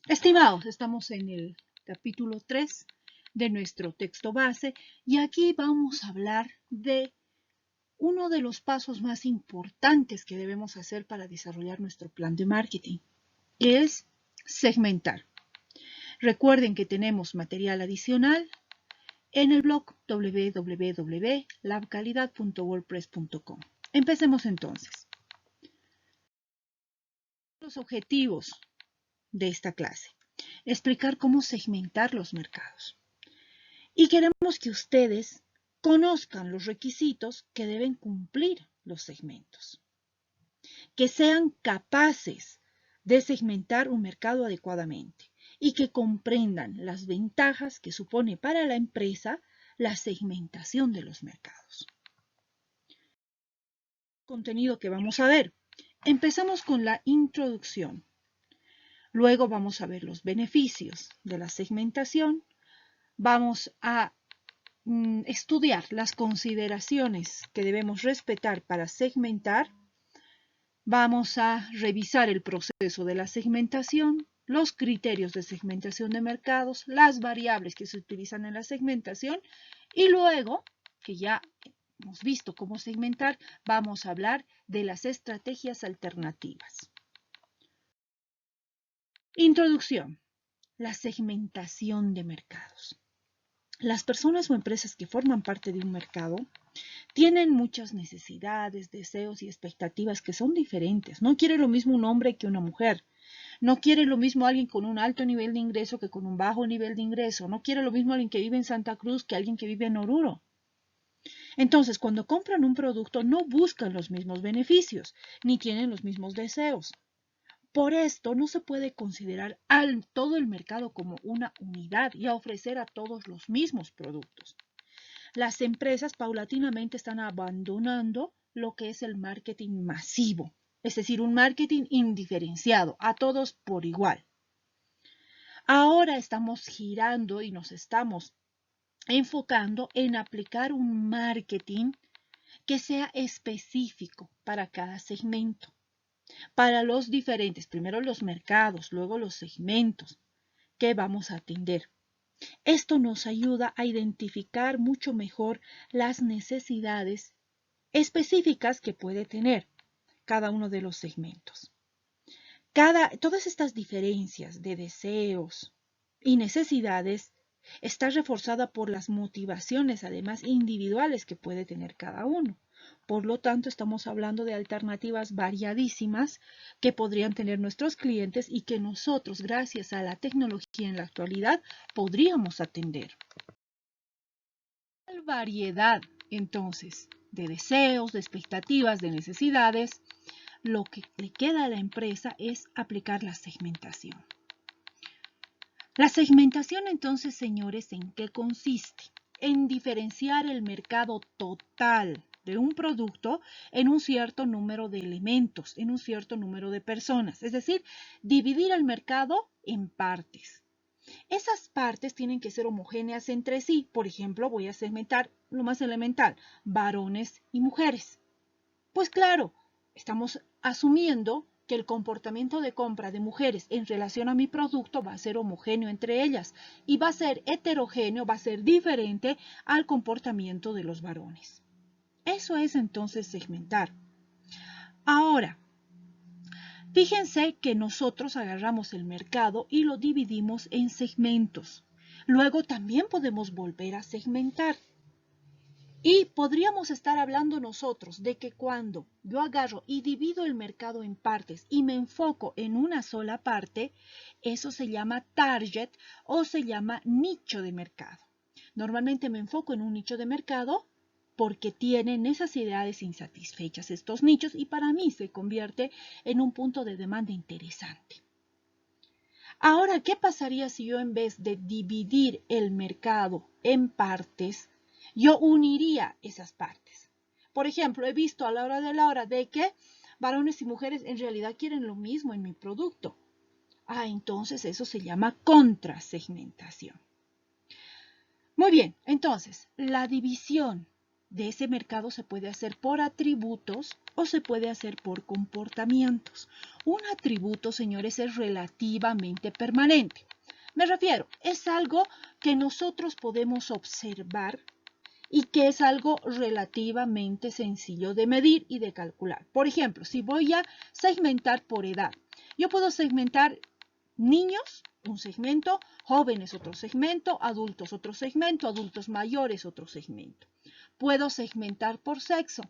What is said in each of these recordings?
Estimados, estamos en el capítulo 3 de nuestro texto base y aquí vamos a hablar de uno de los pasos más importantes que debemos hacer para desarrollar nuestro plan de marketing, que es segmentar. Recuerden que tenemos material adicional en el blog www.labcalidad.wordpress.com. Empecemos entonces. Los objetivos de esta clase. Explicar cómo segmentar los mercados. Y queremos que ustedes conozcan los requisitos que deben cumplir los segmentos. Que sean capaces de segmentar un mercado adecuadamente y que comprendan las ventajas que supone para la empresa la segmentación de los mercados. Contenido que vamos a ver. Empezamos con la introducción. Luego vamos a ver los beneficios de la segmentación. Vamos a estudiar las consideraciones que debemos respetar para segmentar. Vamos a revisar el proceso de la segmentación, los criterios de segmentación de mercados, las variables que se utilizan en la segmentación y luego, que ya hemos visto cómo segmentar, vamos a hablar de las estrategias alternativas. Introducción. La segmentación de mercados. Las personas o empresas que forman parte de un mercado tienen muchas necesidades, deseos y expectativas que son diferentes. No quiere lo mismo un hombre que una mujer. No quiere lo mismo alguien con un alto nivel de ingreso que con un bajo nivel de ingreso. No quiere lo mismo alguien que vive en Santa Cruz que alguien que vive en Oruro. Entonces, cuando compran un producto, no buscan los mismos beneficios, ni tienen los mismos deseos. Por esto, no se puede considerar todo el mercado como una unidad y a ofrecer a todos los mismos productos. Las empresas paulatinamente están abandonando lo que es el marketing masivo, es decir, un marketing indiferenciado, a todos por igual. Ahora estamos girando y nos estamos enfocando en aplicar un marketing que sea específico para cada segmento. Para los diferentes, primero los mercados, luego los segmentos que vamos a atender. Esto nos ayuda a identificar mucho mejor las necesidades específicas que puede tener cada uno de los segmentos. Todas estas diferencias de deseos y necesidades está reforzada por las motivaciones, además individuales que puede tener cada uno. Por lo tanto, estamos hablando de alternativas variadísimas que podrían tener nuestros clientes y que nosotros, gracias a la tecnología en la actualidad, podríamos atender. Hay variedad, entonces, de deseos, de expectativas, de necesidades. Lo que le queda a la empresa es aplicar la segmentación. La segmentación, entonces, señores, ¿en qué consiste? En diferenciar el mercado total de un producto en un cierto número de elementos, en un cierto número de personas. Es decir, dividir el mercado en partes. Esas partes tienen que ser homogéneas entre sí. Por ejemplo, voy a segmentar lo más elemental, varones y mujeres. Pues claro, estamos asumiendo que el comportamiento de compra de mujeres en relación a mi producto va a ser homogéneo entre ellas y va a ser heterogéneo, va a ser diferente al comportamiento de los varones. Eso es entonces segmentar. Ahora, fíjense que nosotros agarramos el mercado y lo dividimos en segmentos. Luego también podemos volver a segmentar. Y podríamos estar hablando nosotros de que cuando yo agarro y divido el mercado en partes y me enfoco en una sola parte, eso se llama target o se llama nicho de mercado. Normalmente me enfoco en un nicho de mercado porque tiene necesidades insatisfechas estos nichos y para mí se convierte en un punto de demanda interesante. Ahora, ¿qué pasaría si yo en vez de dividir el mercado en partes, yo uniría esas partes? Por ejemplo, he visto a la hora de que varones y mujeres en realidad quieren lo mismo en mi producto. Entonces eso se llama contrasegmentación. Muy bien, entonces, la división de ese mercado se puede hacer por atributos o se puede hacer por comportamientos. Un atributo, señores, es relativamente permanente. Me refiero, es algo que nosotros podemos observar y que es algo relativamente sencillo de medir y de calcular. Por ejemplo, si voy a segmentar por edad, yo puedo segmentar niños, un segmento, jóvenes, otro segmento, adultos, otro segmento, adultos mayores, otro segmento. Puedo segmentar por sexo,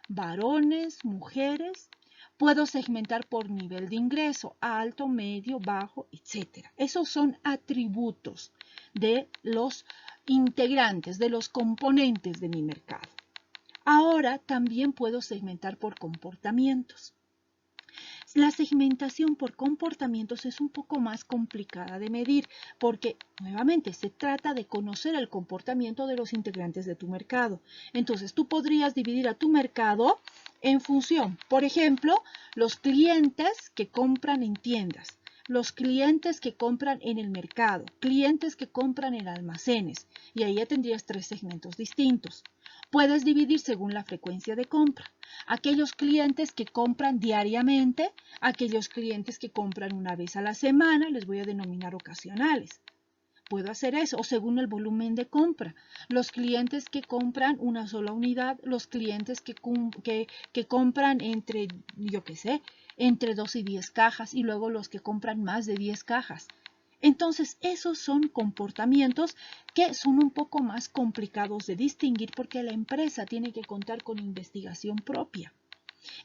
varones, mujeres. Puedo segmentar por nivel de ingreso, alto, medio, bajo, etc. Esos son atributos de los integrantes, de los componentes de mi mercado. Ahora también puedo segmentar por comportamientos. La segmentación por comportamientos es un poco más complicada de medir porque, nuevamente, se trata de conocer el comportamiento de los integrantes de tu mercado. Entonces, tú podrías dividir a tu mercado en función, por ejemplo, los clientes que compran en tiendas, los clientes que compran en el mercado, clientes que compran en almacenes, y ahí ya tendrías 3 segmentos distintos. Puedes dividir según la frecuencia de compra. Aquellos clientes que compran diariamente, aquellos clientes que compran una vez a la semana, les voy a denominar ocasionales. Puedo hacer eso, o según el volumen de compra. Los clientes que compran una sola unidad, los clientes que compran entre, yo qué sé, entre 2 y 10 cajas, y luego los que compran más de 10 cajas. Entonces, esos son comportamientos que son un poco más complicados de distinguir porque la empresa tiene que contar con investigación propia.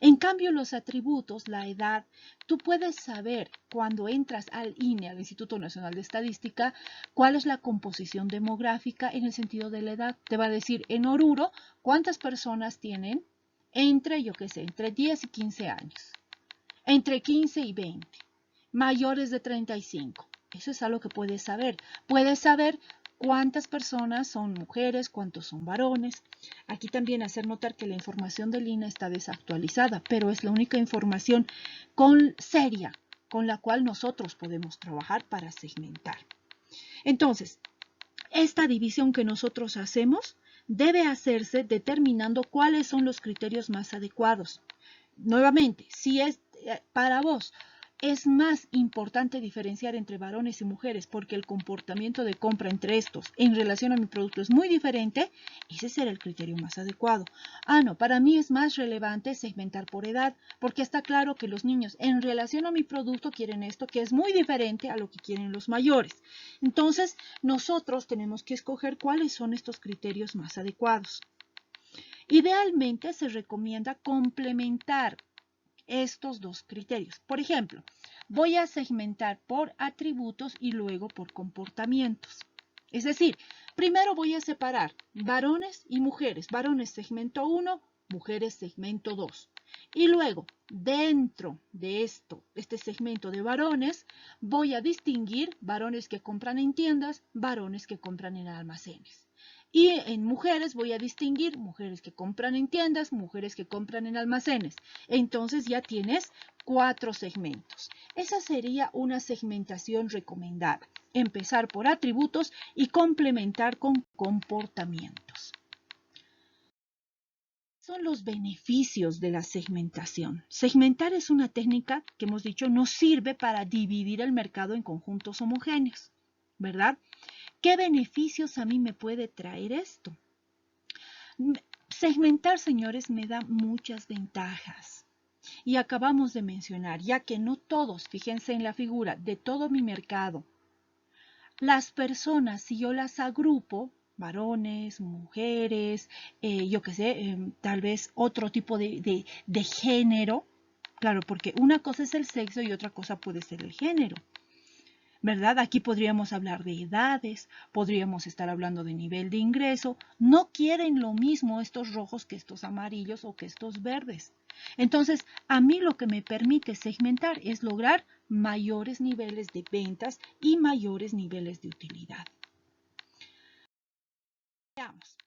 En cambio, los atributos, la edad, tú puedes saber cuando entras al INE, al Instituto Nacional de Estadística, cuál es la composición demográfica en el sentido de la edad. Te va a decir en Oruro cuántas personas tienen entre, yo qué sé, entre 10 y 15 años, entre 15 y 20, mayores de 35. Eso es algo que puedes saber. Puedes saber cuántas personas son mujeres, cuántos son varones. Aquí también hacer notar que la información del INE está desactualizada, pero es la única información seria con la cual nosotros podemos trabajar para segmentar. Entonces, esta división que nosotros hacemos debe hacerse determinando cuáles son los criterios más adecuados. Nuevamente, si es para vos es más importante diferenciar entre varones y mujeres porque el comportamiento de compra entre estos en relación a mi producto es muy diferente, ese será el criterio más adecuado. No, para mí es más relevante segmentar por edad porque está claro que los niños en relación a mi producto quieren esto que es muy diferente a lo que quieren los mayores. Entonces, nosotros tenemos que escoger cuáles son estos criterios más adecuados. Idealmente se recomienda complementar estos dos criterios. Por ejemplo, voy a segmentar por atributos y luego por comportamientos. Es decir, primero voy a separar varones y mujeres. Varones segmento 1, mujeres segmento 2. Y luego, dentro de este segmento de varones, voy a distinguir varones que compran en tiendas, varones que compran en almacenes. Y en mujeres voy a distinguir mujeres que compran en tiendas, mujeres que compran en almacenes. Entonces ya tienes 4 segmentos. Esa sería una segmentación recomendada. Empezar por atributos y complementar con comportamientos. Son los beneficios de la segmentación. Segmentar es una técnica que hemos dicho nos sirve para dividir el mercado en conjuntos homogéneos, ¿verdad? ¿Qué beneficios a mí me puede traer esto? Segmentar, señores, me da muchas ventajas. Y acabamos de mencionar, ya que no todos, fíjense en la figura, de todo mi mercado, las personas, si yo las agrupo, varones, mujeres, yo qué sé, tal vez otro tipo de género, claro, porque una cosa es el sexo y otra cosa puede ser el género. ¿Verdad? Aquí podríamos hablar de edades, podríamos estar hablando de nivel de ingreso. No quieren lo mismo estos rojos que estos amarillos o que estos verdes. Entonces, a mí lo que me permite segmentar es lograr mayores niveles de ventas y mayores niveles de utilidad. Veamos.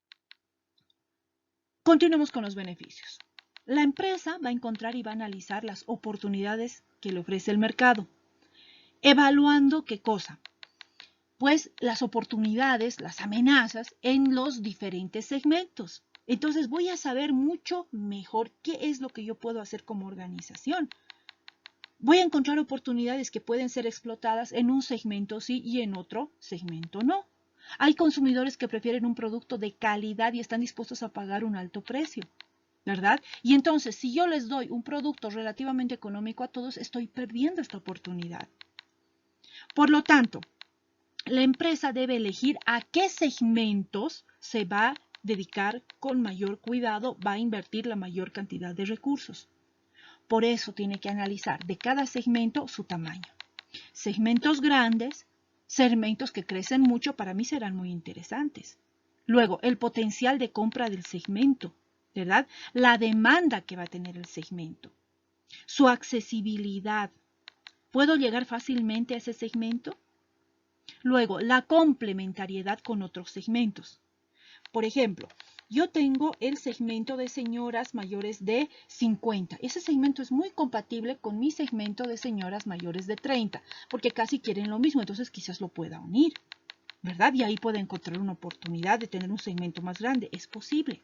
Continuemos con los beneficios. La empresa va a encontrar y va a analizar las oportunidades que le ofrece el mercado. Evaluando qué cosa, pues las oportunidades, las amenazas en los diferentes segmentos. Entonces voy a saber mucho mejor qué es lo que yo puedo hacer como organización. Voy a encontrar oportunidades que pueden ser explotadas en un segmento sí y en otro segmento no. Hay consumidores que prefieren un producto de calidad y están dispuestos a pagar un alto precio, ¿verdad? Y entonces, si yo les doy un producto relativamente económico a todos, estoy perdiendo esta oportunidad. Por lo tanto, la empresa debe elegir a qué segmentos se va a dedicar con mayor cuidado, va a invertir la mayor cantidad de recursos. Por eso tiene que analizar de cada segmento su tamaño. Segmentos grandes, segmentos que crecen mucho, para mí serán muy interesantes. Luego, el potencial de compra del segmento, ¿verdad? La demanda que va a tener el segmento. Su accesibilidad. ¿Puedo llegar fácilmente a ese segmento? Luego, la complementariedad con otros segmentos. Por ejemplo, yo tengo el segmento de señoras mayores de 50. Ese segmento es muy compatible con mi segmento de señoras mayores de 30, porque casi quieren lo mismo, entonces quizás lo pueda unir, ¿verdad? Y ahí puedo encontrar una oportunidad de tener un segmento más grande. Es posible.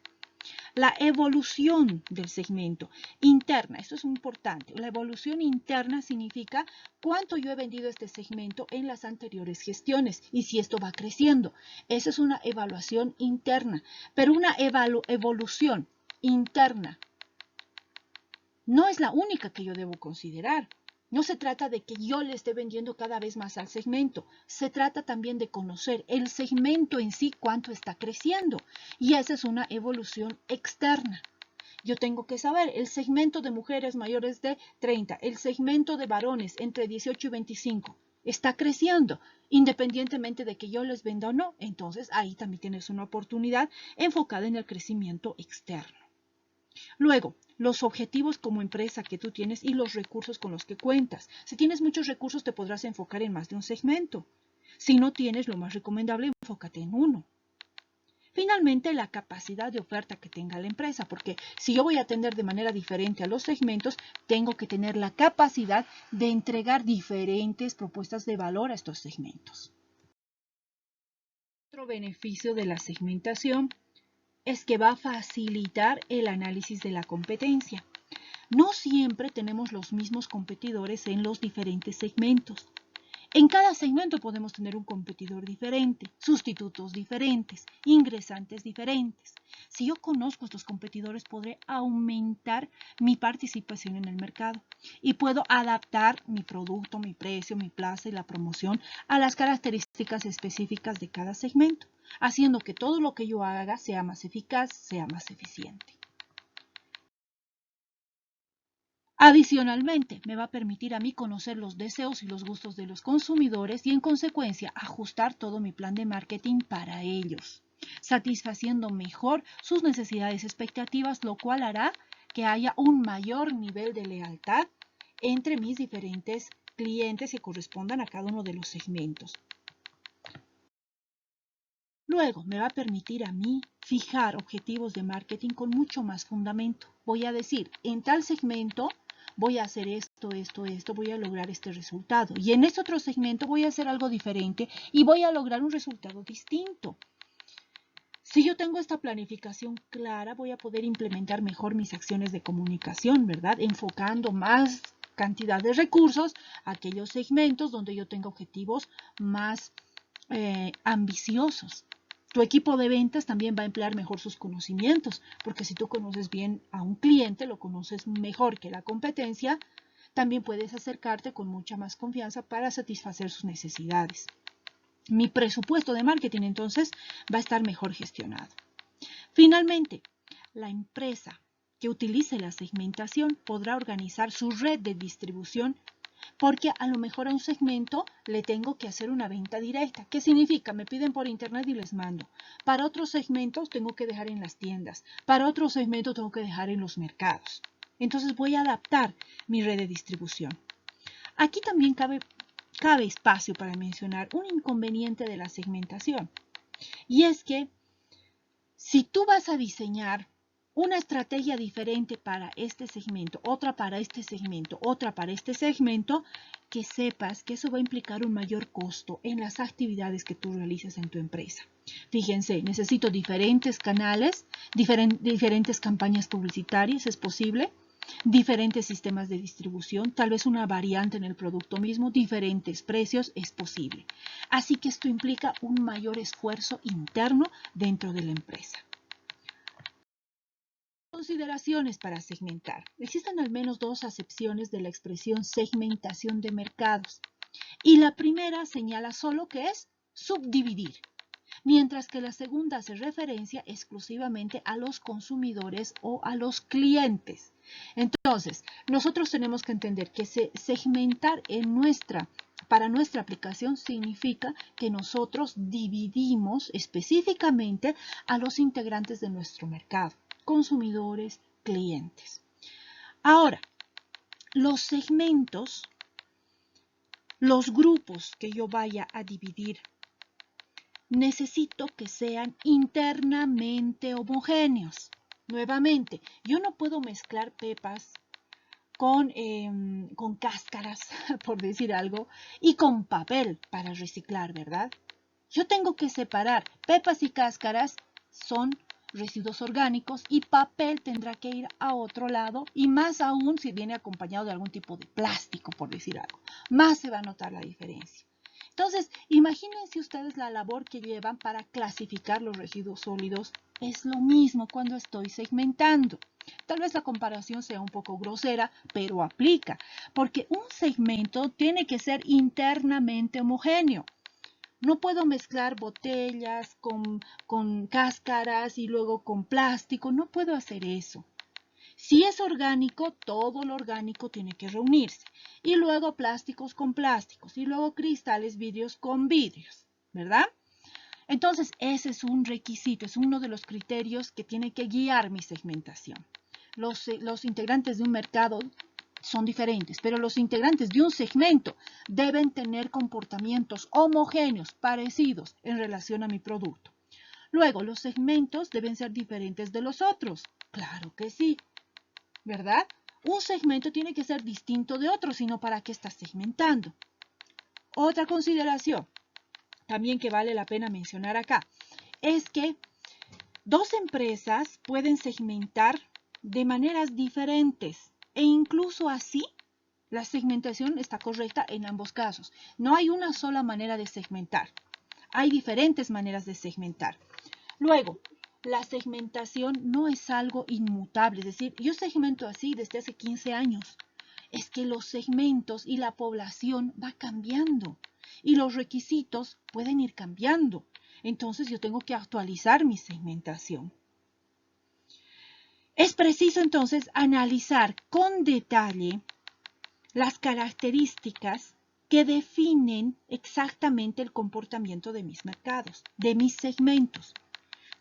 La evolución del segmento interna, esto es muy importante. La evolución interna significa cuánto yo he vendido este segmento en las anteriores gestiones y si esto va creciendo. Esa es una evaluación interna, pero una evolución interna no es la única que yo debo considerar. No se trata de que yo le esté vendiendo cada vez más al segmento. Se trata también de conocer el segmento en sí, cuánto está creciendo. Y esa es una evolución externa. Yo tengo que saber el segmento de mujeres mayores de 30, el segmento de varones entre 18 y 25. Está creciendo, independientemente de que yo les venda o no. Entonces ahí también tienes una oportunidad enfocada en el crecimiento externo. Luego, los objetivos como empresa que tú tienes y los recursos con los que cuentas. Si tienes muchos recursos, te podrás enfocar en más de un segmento. Si no tienes, lo más recomendable, enfócate en uno. Finalmente, la capacidad de oferta que tenga la empresa, porque si yo voy a atender de manera diferente a los segmentos, tengo que tener la capacidad de entregar diferentes propuestas de valor a estos segmentos. Otro beneficio de la segmentación es que va a facilitar el análisis de la competencia. No siempre tenemos los mismos competidores en los diferentes segmentos. En cada segmento podemos tener un competidor diferente, sustitutos diferentes, ingresantes diferentes. Si yo conozco a estos competidores, podré aumentar mi participación en el mercado y puedo adaptar mi producto, mi precio, mi plaza y la promoción a las características específicas de cada segmento, haciendo que todo lo que yo haga sea más eficaz, sea más eficiente. Adicionalmente, me va a permitir a mí conocer los deseos y los gustos de los consumidores y en consecuencia ajustar todo mi plan de marketing para ellos, satisfaciendo mejor sus necesidades y expectativas, lo cual hará que haya un mayor nivel de lealtad entre mis diferentes clientes que correspondan a cada uno de los segmentos. Luego, me va a permitir a mí fijar objetivos de marketing con mucho más fundamento. Voy a decir, en tal segmento voy a hacer esto, voy a lograr este resultado. Y en este otro segmento voy a hacer algo diferente y voy a lograr un resultado distinto. Si yo tengo esta planificación clara, voy a poder implementar mejor mis acciones de comunicación, ¿verdad? Enfocando más cantidad de recursos a aquellos segmentos donde yo tenga objetivos más ambiciosos. Tu equipo de ventas también va a emplear mejor sus conocimientos, porque si tú conoces bien a un cliente, lo conoces mejor que la competencia, también puedes acercarte con mucha más confianza para satisfacer sus necesidades. Mi presupuesto de marketing entonces va a estar mejor gestionado. Finalmente, la empresa que utilice la segmentación podrá organizar su red de distribución porque a lo mejor a un segmento le tengo que hacer una venta directa. ¿Qué significa? Me piden por internet y les mando. Para otros segmentos tengo que dejar en las tiendas. Para otros segmentos tengo que dejar en los mercados. Entonces voy a adaptar mi red de distribución. Aquí también cabe espacio para mencionar un inconveniente de la segmentación. Y es que si tú vas a diseñar una estrategia diferente para este segmento, otra para este segmento, otra para este segmento, que sepas que eso va a implicar un mayor costo en las actividades que tú realices en tu empresa. Fíjense, necesito diferentes canales, diferentes campañas publicitarias, es posible, diferentes sistemas de distribución, tal vez una variante en el producto mismo, diferentes precios, es posible. Así que esto implica un mayor esfuerzo interno dentro de la empresa. Consideraciones para segmentar. Existen al menos dos acepciones de la expresión segmentación de mercados. Y la primera señala solo que es subdividir, mientras que la segunda hace referencia exclusivamente a los consumidores o a los clientes. Entonces, nosotros tenemos que entender que segmentar para nuestra aplicación significa que nosotros dividimos específicamente a los integrantes de nuestro mercado, consumidores, clientes. Ahora, los segmentos, los grupos que yo vaya a dividir, necesito que sean internamente homogéneos. Nuevamente, yo no puedo mezclar pepas con cáscaras, por decir algo, y con papel para reciclar, ¿verdad? Yo tengo que separar. Pepas y cáscaras son residuos orgánicos y papel tendrá que ir a otro lado, y más aún si viene acompañado de algún tipo de plástico, por decir algo. Más se va a notar la diferencia. Entonces, imagínense ustedes la labor que llevan para clasificar los residuos sólidos. Es lo mismo cuando estoy segmentando. Tal vez la comparación sea un poco grosera, pero aplica, porque un segmento tiene que ser internamente homogéneo. No puedo mezclar botellas con cáscaras y luego con plástico. No puedo hacer eso. Si es orgánico, todo lo orgánico tiene que reunirse. Y luego plásticos con plásticos. Y luego cristales, vidrios con vidrios. ¿Verdad? Entonces, ese es un requisito, es uno de los criterios que tiene que guiar mi segmentación. Los integrantes de un mercado son diferentes, pero los integrantes de un segmento deben tener comportamientos homogéneos, parecidos en relación a mi producto. Luego, los segmentos deben ser diferentes de los otros. Claro que sí, ¿verdad? Un segmento tiene que ser distinto de otro, sino ¿para qué estás segmentando? Otra consideración, también que vale la pena mencionar acá, es que dos empresas pueden segmentar de maneras diferentes e incluso así la segmentación está correcta en ambos casos. No hay una sola manera de segmentar. Hay diferentes maneras de segmentar. Luego, la segmentación no es algo inmutable. Es decir, yo segmento así desde hace 15 años. Es que los segmentos y la población va cambiando. Y los requisitos pueden ir cambiando. Entonces yo tengo que actualizar mi segmentación. Es preciso entonces analizar con detalle las características que definen exactamente el comportamiento de mis mercados, de mis segmentos.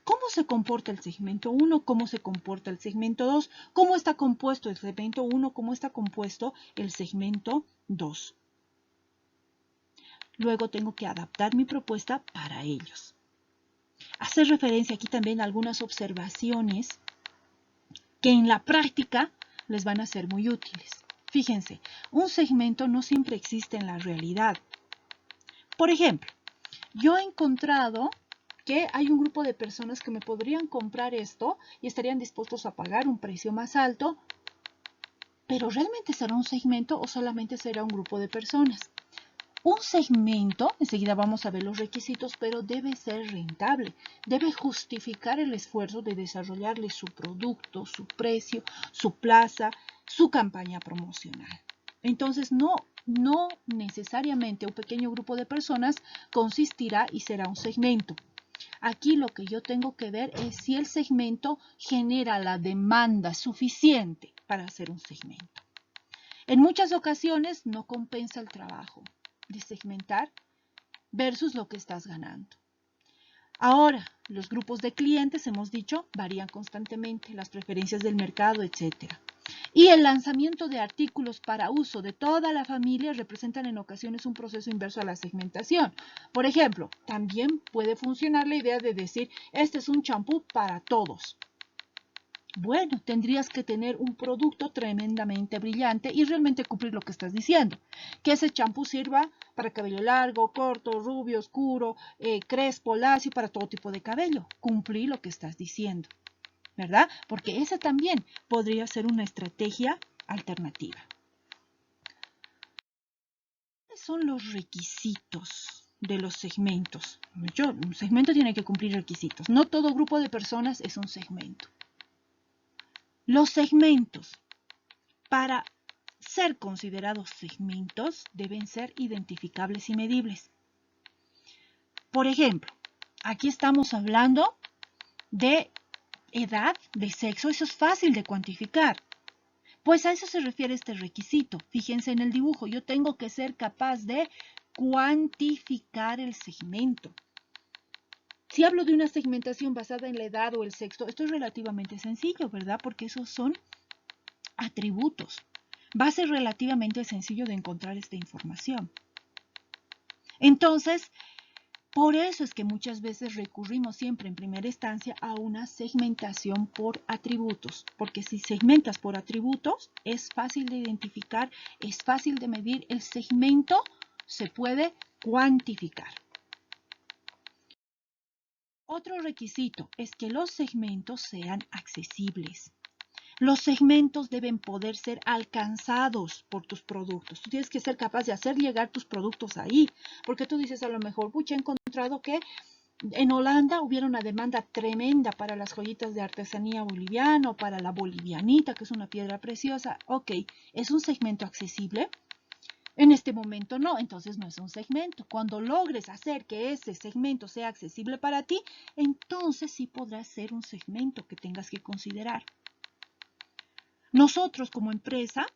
¿Cómo se comporta el segmento 1? ¿Cómo se comporta el segmento 2? ¿Cómo está compuesto el segmento 1? ¿Cómo está compuesto el segmento 2? Luego tengo que adaptar mi propuesta para ellos. Hacer referencia aquí también a algunas observaciones que en la práctica les van a ser muy útiles. Fíjense, un segmento no siempre existe en la realidad. Por ejemplo, yo he encontrado que hay un grupo de personas que me podrían comprar esto y estarían dispuestos a pagar un precio más alto, pero ¿realmente será un segmento o solamente será un grupo de personas? Un segmento, enseguida vamos a ver los requisitos, pero debe ser rentable, debe justificar el esfuerzo de desarrollarle su producto, su precio, su plaza, su campaña promocional. Entonces, no necesariamente un pequeño grupo de personas consistirá y será un segmento. Aquí lo que yo tengo que ver es si el segmento genera la demanda suficiente para hacer un segmento. En muchas ocasiones no compensa el trabajo de segmentar versus lo que estás ganando. Ahora, los grupos de clientes, hemos dicho, varían constantemente, las preferencias del mercado, etc. Y el lanzamiento de artículos para uso de toda la familia representan en ocasiones un proceso inverso a la segmentación. Por ejemplo, también puede funcionar la idea de decir, este es un champú para todos. Bueno, tendrías que tener un producto tremendamente brillante y realmente cumplir lo que estás diciendo. Que ese champú sirva para cabello largo, corto, rubio, oscuro, crespo, lacio, para todo tipo de cabello. Cumplir lo que estás diciendo, ¿verdad? Porque esa también podría ser una estrategia alternativa. ¿Cuáles son los requisitos de los segmentos? Un segmento tiene que cumplir requisitos. No todo grupo de personas es un segmento. Los segmentos, para ser considerados segmentos, deben ser identificables y medibles. Por ejemplo, aquí estamos hablando de edad, de sexo, eso es fácil de cuantificar. Pues a eso se refiere este requisito. Fíjense en el dibujo, yo tengo que ser capaz de cuantificar el segmento. Si hablo de una segmentación basada en la edad o el sexo, esto es relativamente sencillo, ¿verdad? Porque esos son atributos. Va a ser relativamente sencillo de encontrar esta información. Entonces, por eso es que muchas veces recurrimos siempre en primera instancia a una segmentación por atributos, porque si segmentas por atributos es fácil de identificar, es fácil de medir, el segmento se puede cuantificar. Otro requisito es que los segmentos sean accesibles. Los segmentos deben poder ser alcanzados por tus productos. Tú tienes que ser capaz de hacer llegar tus productos ahí, porque tú dices a lo mejor, pucha, he encontrado que en Holanda hubiera una demanda tremenda para las joyitas de artesanía boliviana o para la bolivianita, que es una piedra preciosa. Ok, ¿es un segmento accesible? En este momento no, entonces no es un segmento. Cuando logres hacer que ese segmento sea accesible para ti, entonces sí podrá ser un segmento que tengas que considerar. Nosotros como empresa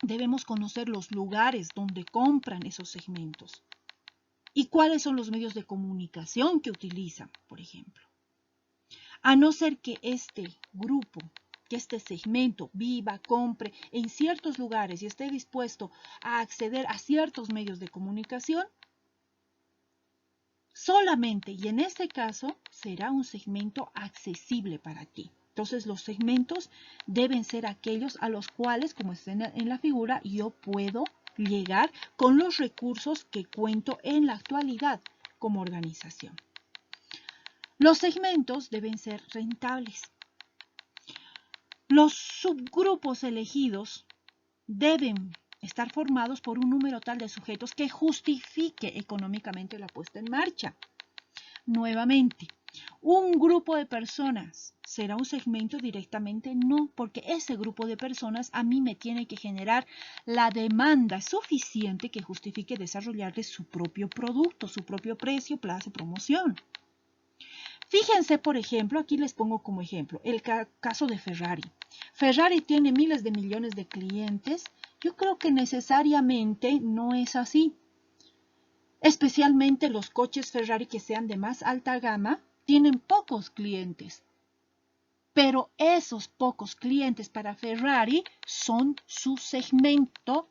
debemos conocer los lugares donde compran esos segmentos y cuáles son los medios de comunicación que utilizan, por ejemplo. A no ser que este grupo, que este segmento viva, compre en ciertos lugares y esté dispuesto a acceder a ciertos medios de comunicación, solamente y en este caso será un segmento accesible para ti. Entonces los segmentos deben ser aquellos a los cuales, como está en la figura, yo puedo llegar con los recursos que cuento en la actualidad como organización. Los segmentos deben ser rentables. Los subgrupos elegidos deben estar formados por un número tal de sujetos que justifique económicamente la puesta en marcha. Nuevamente, ¿un grupo de personas será un segmento directamente? No, porque ese grupo de personas a mí me tiene que generar la demanda suficiente que justifique desarrollarles su propio producto, su propio precio, plazo, promoción. Fíjense, por ejemplo, aquí les pongo como ejemplo el caso de Ferrari. Ferrari tiene miles de millones de clientes. Yo creo que necesariamente no es así. Especialmente los coches Ferrari que sean de más alta gama tienen pocos clientes. Pero esos pocos clientes para Ferrari son su segmento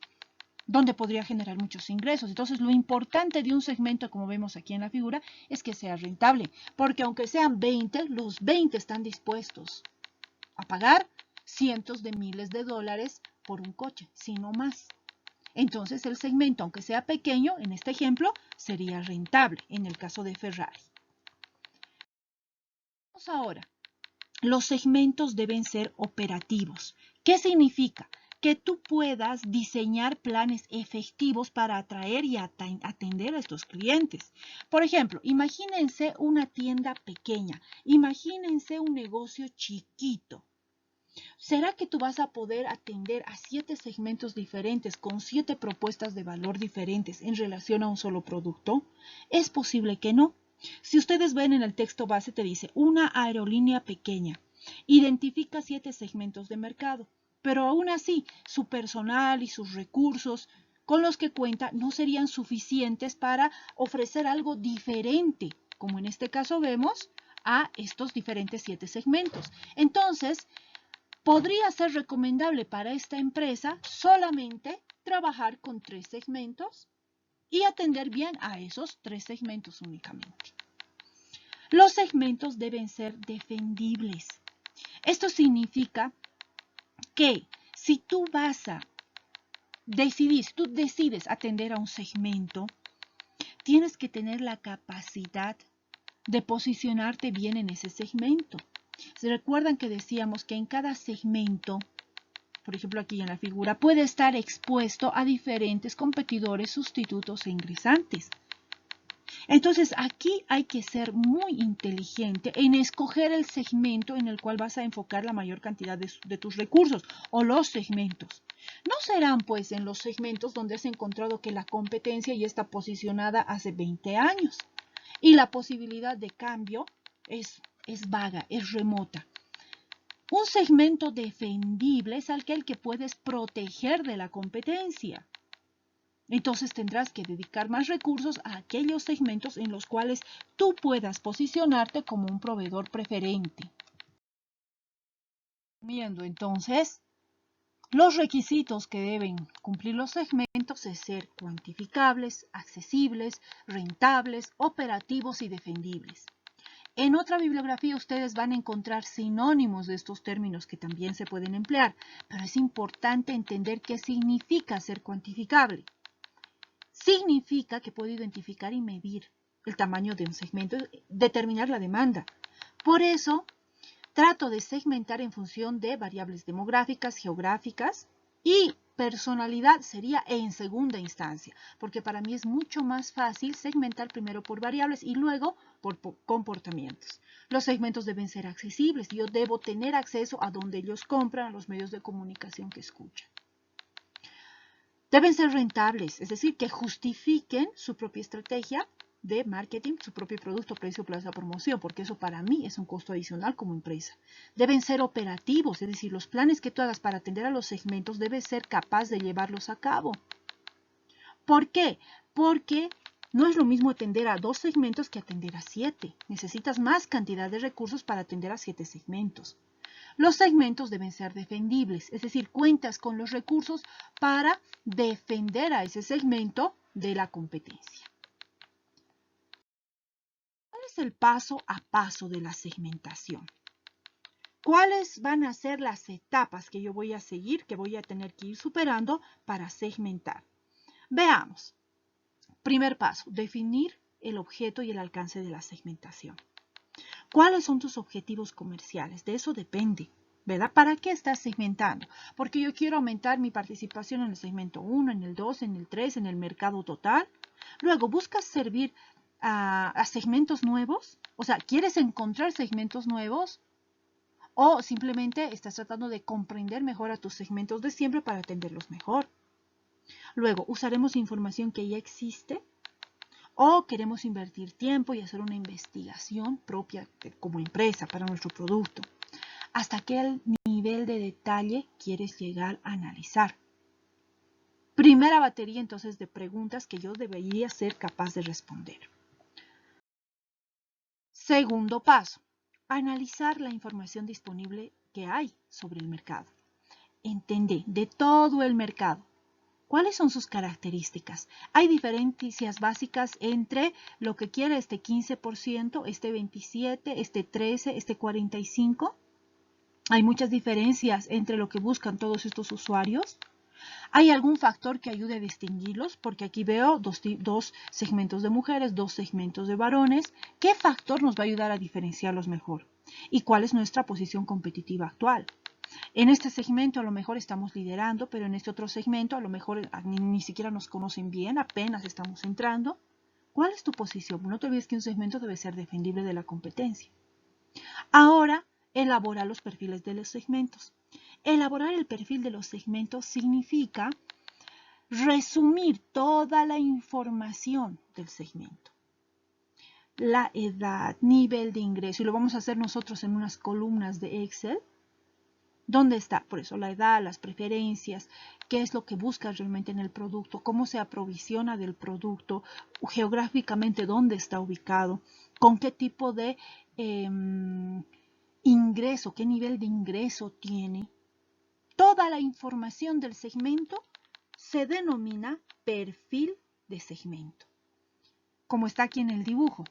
donde podría generar muchos ingresos. Entonces, lo importante de un segmento, como vemos aquí en la figura, es que sea rentable, porque aunque sean 20, los 20 están dispuestos a pagar cientos de miles de dólares por un coche, si no más. Entonces, el segmento, aunque sea pequeño, en este ejemplo, sería rentable en el caso de Ferrari. Vamos ahora. Los segmentos deben ser operativos. ¿Qué significa? Que tú puedas diseñar planes efectivos para atraer y atender a estos clientes. Por ejemplo, imagínense una tienda pequeña, imagínense un negocio chiquito. ¿Será que tú vas a poder atender a 7 segmentos diferentes con 7 propuestas de valor diferentes en relación a un solo producto? Es posible que no. Si ustedes ven en el texto base te dice una aerolínea pequeña. Identifica 7 segmentos de mercado, pero aún así su personal y sus recursos con los que cuenta no serían suficientes para ofrecer algo diferente, como en este caso vemos, a estos diferentes 7 segmentos. Entonces, podría ser recomendable para esta empresa solamente trabajar con 3 segmentos y atender bien a esos 3 segmentos únicamente. Los segmentos deben ser defendibles. Esto significa que si tú decides atender a un segmento, tienes que tener la capacidad de posicionarte bien en ese segmento. ¿Se recuerdan que decíamos que en cada segmento, por ejemplo aquí en la figura, puede estar expuesto a diferentes competidores, sustitutos e ingresantes? Entonces aquí hay que ser muy inteligente en escoger el segmento en el cual vas a enfocar la mayor cantidad de tus recursos o los segmentos. No serán pues en los segmentos donde has encontrado que la competencia ya está posicionada hace 20 años y la posibilidad de cambio es vaga, es remota. Un segmento defendible es aquel que puedes proteger de la competencia. Entonces tendrás que dedicar más recursos a aquellos segmentos en los cuales tú puedas posicionarte como un proveedor preferente. Viendo entonces, los requisitos que deben cumplir los segmentos es ser cuantificables, accesibles, rentables, operativos y defendibles. En otra bibliografía ustedes van a encontrar sinónimos de estos términos que también se pueden emplear, pero es importante entender qué significa ser cuantificable. Significa que puedo identificar y medir el tamaño de un segmento, determinar la demanda. Por eso, trato de segmentar en función de variables demográficas, geográficas y personalidad sería en segunda instancia, porque para mí es mucho más fácil segmentar primero por variables y luego por comportamientos. Los segmentos deben ser accesibles, yo debo tener acceso a donde ellos compran, a los medios de comunicación que escuchan. Deben ser rentables, es decir, que justifiquen su propia estrategia de marketing, su propio producto, precio, plaza, promoción, porque eso para mí es un costo adicional como empresa. Deben ser operativos, es decir, los planes que tú hagas para atender a los segmentos debes ser capaz de llevarlos a cabo. ¿Por qué? Porque no es lo mismo atender a 2 segmentos que atender a 7. Necesitas más cantidad de recursos para atender a 7 segmentos. Los segmentos deben ser defendibles, es decir, cuentas con los recursos para defender a ese segmento de la competencia. ¿Cuál es el paso a paso de la segmentación? ¿Cuáles van a ser las etapas que yo voy a seguir, que voy a tener que ir superando para segmentar? Veamos. Primer paso, definir el objeto y el alcance de la segmentación. ¿Cuáles son tus objetivos comerciales? De eso depende, ¿verdad? ¿Para qué estás segmentando? Porque yo quiero aumentar mi participación en el segmento 1, en el 2, en el 3, en el mercado total. Luego, ¿buscas servir a segmentos nuevos? O sea, ¿quieres encontrar segmentos nuevos? ¿O simplemente estás tratando de comprender mejor a tus segmentos de siempre para atenderlos mejor? Luego, ¿usaremos información que ya existe? ¿O queremos invertir tiempo y hacer una investigación propia como empresa para nuestro producto? ¿Hasta qué nivel de detalle quieres llegar a analizar? Primera batería entonces de preguntas que yo debería ser capaz de responder. Segundo paso, analizar la información disponible que hay sobre el mercado. Entender de todo el mercado. ¿Cuáles son sus características? Hay diferencias básicas entre lo que quiere este 15%, este 27%, este 13%, este 45%. Hay muchas diferencias entre lo que buscan todos estos usuarios. ¿Hay algún factor que ayude a distinguirlos? Porque aquí veo dos segmentos de mujeres, 2 segmentos de varones. ¿Qué factor nos va a ayudar a diferenciarlos mejor? ¿Y cuál es nuestra posición competitiva actual? En este segmento a lo mejor estamos liderando, pero en este otro segmento a lo mejor ni siquiera nos conocen bien, apenas estamos entrando. ¿Cuál es tu posición? No te olvides que un segmento debe ser defendible de la competencia. Ahora, elabora los perfiles de los segmentos. Elaborar el perfil de los segmentos significa resumir toda la información del segmento. La edad, nivel de ingreso, y lo vamos a hacer nosotros en unas columnas de Excel. ¿Dónde está? Por eso la edad, las preferencias, qué es lo que buscas realmente en el producto, cómo se aprovisiona del producto, geográficamente dónde está ubicado, con qué tipo de ingreso, qué nivel de ingreso tiene. Toda la información del segmento se denomina perfil de segmento, como está aquí en el dibujo.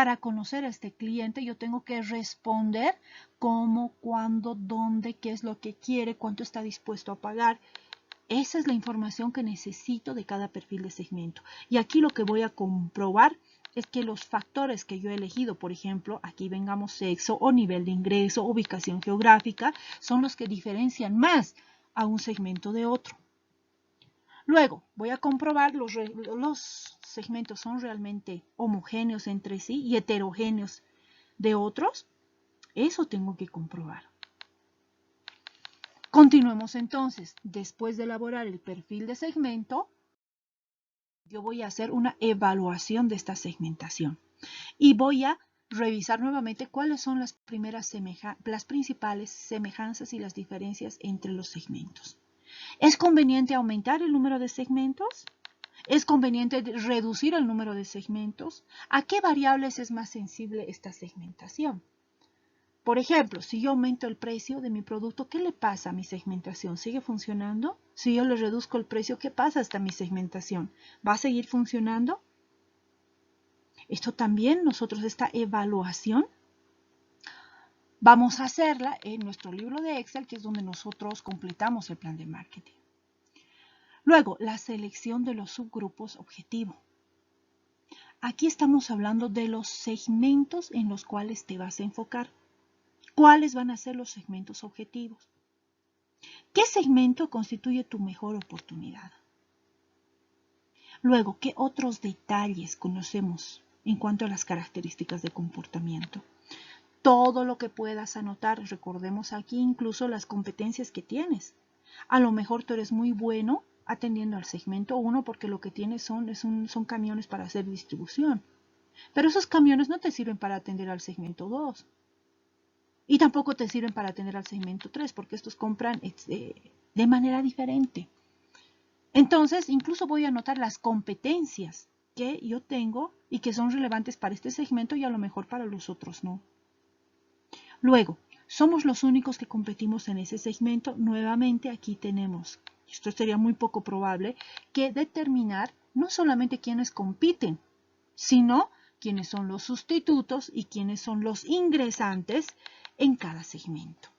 para conocer a este cliente, yo tengo que responder cómo, cuándo, dónde, qué es lo que quiere, cuánto está dispuesto a pagar. Esa es la información que necesito de cada perfil de segmento. Y aquí lo que voy a comprobar es que los factores que yo he elegido, por ejemplo, aquí vengamos sexo o nivel de ingreso, ubicación geográfica, son los que diferencian más a un segmento de otro. Luego, voy a comprobar los segmentos son realmente homogéneos entre sí y heterogéneos de otros. Eso tengo que comprobar. Continuemos entonces. Después de elaborar el perfil de segmento, yo voy a hacer una evaluación de esta segmentación y voy a revisar nuevamente cuáles son las principales semejanzas y las diferencias entre los segmentos. ¿Es conveniente aumentar el número de segmentos? ¿Es conveniente reducir el número de segmentos? ¿A qué variables es más sensible esta segmentación? Por ejemplo, si yo aumento el precio de mi producto, ¿qué le pasa a mi segmentación? ¿Sigue funcionando? Si yo le reduzco el precio, ¿qué pasa hasta mi segmentación? ¿Va a seguir funcionando? Esto también, esta evaluación, vamos a hacerla en nuestro libro de Excel, que es donde nosotros completamos el plan de marketing. Luego, la selección de los subgrupos objetivo. Aquí estamos hablando de los segmentos en los cuales te vas a enfocar. ¿Cuáles van a ser los segmentos objetivos? ¿Qué segmento constituye tu mejor oportunidad? Luego, ¿qué otros detalles conocemos en cuanto a las características de comportamiento? Todo lo que puedas anotar, recordemos aquí incluso las competencias que tienes. A lo mejor tú eres muy bueno atendiendo al segmento 1 porque lo que tienes son camiones para hacer distribución. Pero esos camiones no te sirven para atender al segmento 2. Y tampoco te sirven para atender al segmento 3 porque estos compran de manera diferente. Entonces, incluso voy a anotar las competencias que yo tengo y que son relevantes para este segmento y a lo mejor para los otros no. Luego, somos los únicos que competimos en ese segmento. Nuevamente, aquí tenemos, esto sería muy poco probable, que determinar no solamente quiénes compiten, sino quiénes son los sustitutos y quiénes son los ingresantes en cada segmento.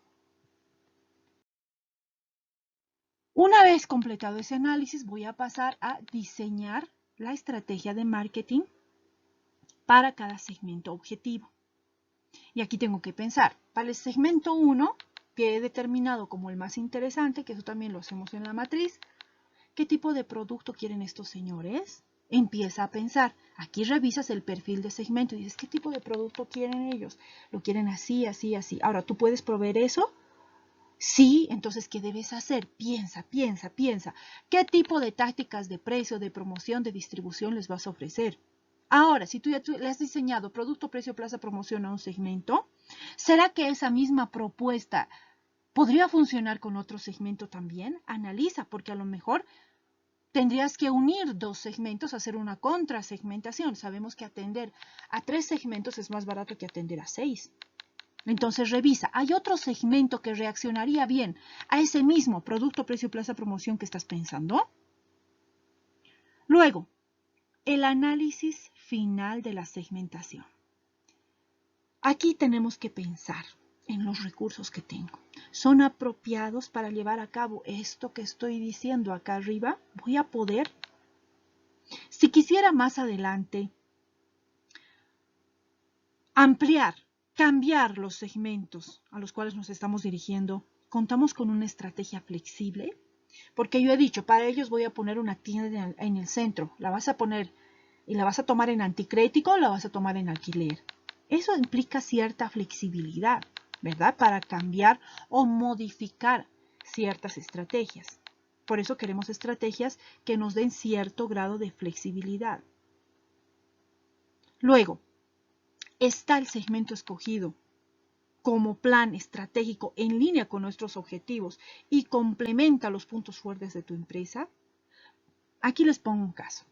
Una vez completado ese análisis, voy a pasar a diseñar la estrategia de marketing para cada segmento objetivo. Y aquí tengo que pensar, para el segmento 1, que he determinado como el más interesante, que eso también lo hacemos en la matriz, ¿qué tipo de producto quieren estos señores? Empieza a pensar, aquí revisas el perfil de segmento y dices, ¿qué tipo de producto quieren ellos? Lo quieren así, así, así. Ahora, ¿tú puedes proveer eso? Sí, entonces, ¿qué debes hacer? Piensa, piensa, piensa. ¿Qué tipo de tácticas de precio, de promoción, de distribución les vas a ofrecer? Ahora, si tú ya le has diseñado producto, precio, plaza, promoción a un segmento, ¿será que esa misma propuesta podría funcionar con otro segmento también? Analiza, porque a lo mejor tendrías que unir dos segmentos, hacer una contrasegmentación. Sabemos que atender a 3 segmentos es más barato que atender a 6. Entonces revisa, ¿hay otro segmento que reaccionaría bien a ese mismo producto, precio, plaza, promoción que estás pensando? Luego, el análisis final de la segmentación. Aquí tenemos que pensar en los recursos que tengo. ¿Son apropiados para llevar a cabo esto que estoy diciendo acá arriba? ¿Voy a poder? Si quisiera más adelante ampliar, cambiar los segmentos a los cuales nos estamos dirigiendo, ¿contamos con una estrategia flexible? Porque yo he dicho, para ellos voy a poner una tienda en el centro. ¿La vas a poner y la vas a tomar en anticrético o la vas a tomar en alquiler? Eso implica cierta flexibilidad, ¿verdad? Para cambiar o modificar ciertas estrategias. Por eso queremos estrategias que nos den cierto grado de flexibilidad. Luego, ¿está el segmento escogido como plan estratégico en línea con nuestros objetivos y complementa los puntos fuertes de tu empresa? Aquí les pongo un caso.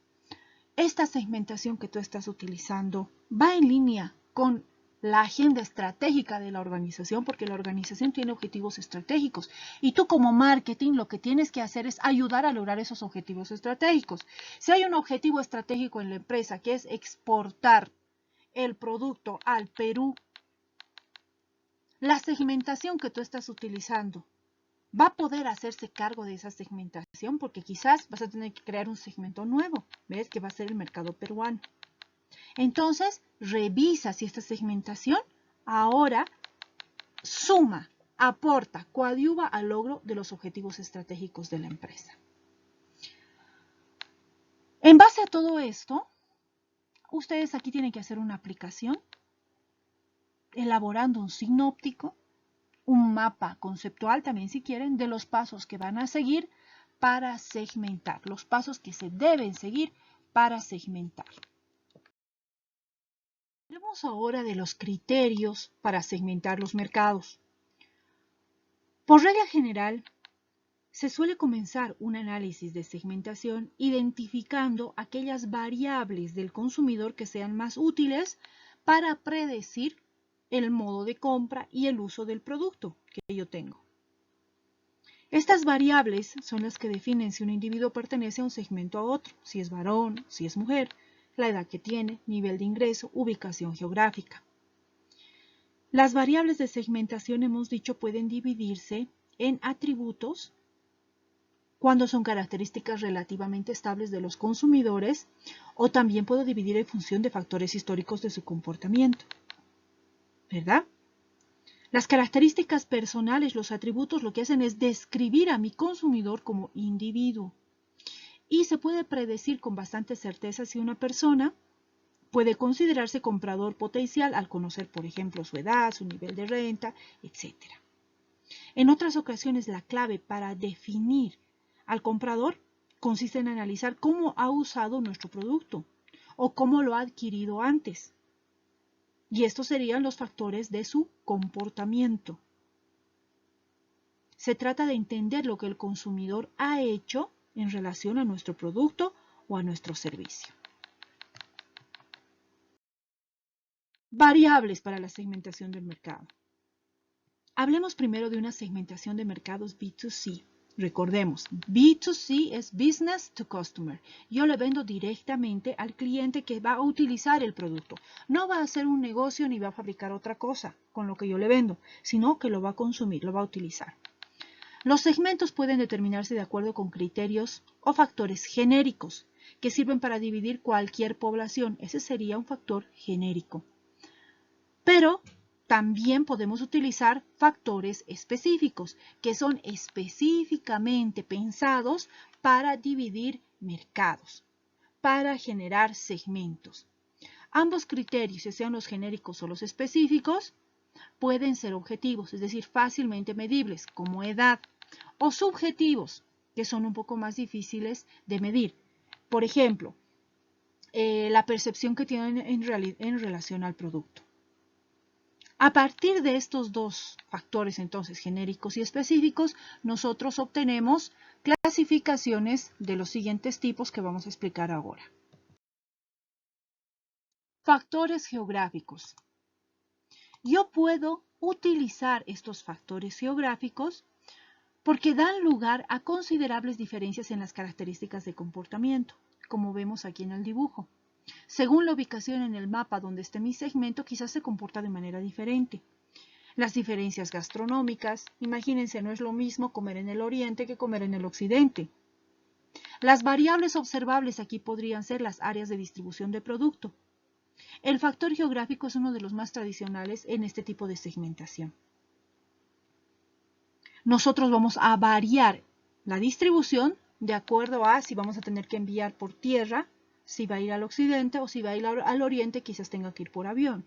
Esta segmentación que tú estás utilizando va en línea con la agenda estratégica de la organización, porque la organización tiene objetivos estratégicos y tú como marketing lo que tienes que hacer es ayudar a lograr esos objetivos estratégicos. Si hay un objetivo estratégico en la empresa que es exportar el producto al Perú, la segmentación que tú estás utilizando va a poder hacerse cargo de esa segmentación, porque quizás vas a tener que crear un segmento nuevo, ¿ves? Que va a ser el mercado peruano. Entonces, revisa si esta segmentación ahora suma, aporta, coadyuva al logro de los objetivos estratégicos de la empresa. En base a todo esto, ustedes aquí tienen que hacer una aplicación, elaborando un signo óptico, un mapa conceptual también si quieren, de los pasos que van a seguir para segmentar, los pasos que se deben seguir para segmentar. Hablemos ahora de los criterios para segmentar los mercados. Por regla general, se suele comenzar un análisis de segmentación identificando aquellas variables del consumidor que sean más útiles para predecir el modo de compra y el uso del producto que yo tengo. Estas variables son las que definen si un individuo pertenece a un segmento a otro, si es varón, si es mujer, la edad que tiene, nivel de ingreso, ubicación geográfica. Las variables de segmentación, hemos dicho, pueden dividirse en atributos cuando son características relativamente estables de los consumidores, o también puedo dividir en función de factores históricos de su comportamiento, ¿verdad? Las características personales, los atributos, lo que hacen es describir a mi consumidor como individuo. Y se puede predecir con bastante certeza si una persona puede considerarse comprador potencial al conocer, por ejemplo, su edad, su nivel de renta, etc. En otras ocasiones, la clave para definir al comprador consiste en analizar cómo ha usado nuestro producto o cómo lo ha adquirido antes. Y estos serían los factores de su comportamiento. Se trata de entender lo que el consumidor ha hecho en relación a nuestro producto o a nuestro servicio. Variables para la segmentación del mercado. Hablemos primero de una segmentación de mercados B2C. Recordemos, B2C es Business to Customer. Yo le vendo directamente al cliente que va a utilizar el producto. No va a hacer un negocio ni va a fabricar otra cosa con lo que yo le vendo, sino que lo va a consumir, lo va a utilizar. Los segmentos pueden determinarse de acuerdo con criterios o factores genéricos que sirven para dividir cualquier población. Ese sería un factor genérico. Pero también podemos utilizar factores específicos, que son específicamente pensados para dividir mercados, para generar segmentos. Ambos criterios, ya sean los genéricos o los específicos, pueden ser objetivos, es decir, fácilmente medibles, como edad, o subjetivos, que son un poco más difíciles de medir. Por ejemplo, la percepción que tienen en relación al producto. A partir de estos dos factores, entonces, genéricos y específicos, nosotros obtenemos clasificaciones de los siguientes tipos que vamos a explicar ahora. Factores geográficos. Yo puedo utilizar estos factores geográficos porque dan lugar a considerables diferencias en las características de comportamiento, como vemos aquí en el dibujo. Según la ubicación en el mapa donde esté mi segmento, quizás se comporta de manera diferente. Las diferencias gastronómicas, imagínense, no es lo mismo comer en el oriente que comer en el occidente. Las variables observables aquí podrían ser las áreas de distribución de producto. El factor geográfico es uno de los más tradicionales en este tipo de segmentación. Nosotros vamos a variar la distribución de acuerdo a si vamos a tener que enviar por tierra, si va a ir al occidente o si va a ir al oriente, quizás tenga que ir por avión.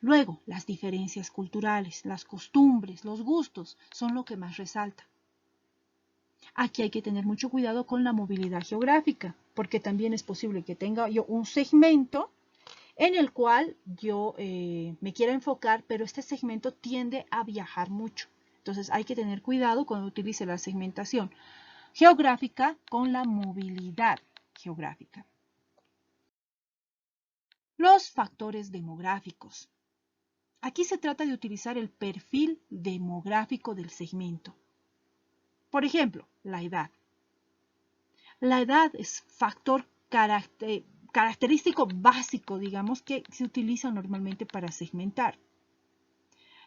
Luego, las diferencias culturales, las costumbres, los gustos son lo que más resalta. Aquí hay que tener mucho cuidado con la movilidad geográfica, porque también es posible que tenga yo un segmento en el cual yo me quiera enfocar, pero este segmento tiende a viajar mucho. Entonces hay que tener cuidado cuando utilice la segmentación geográfica con la movilidad geográfica. Los factores demográficos. Aquí se trata de utilizar el perfil demográfico del segmento. Por ejemplo, la edad. La edad es factor característico básico, digamos, que se utiliza normalmente para segmentar.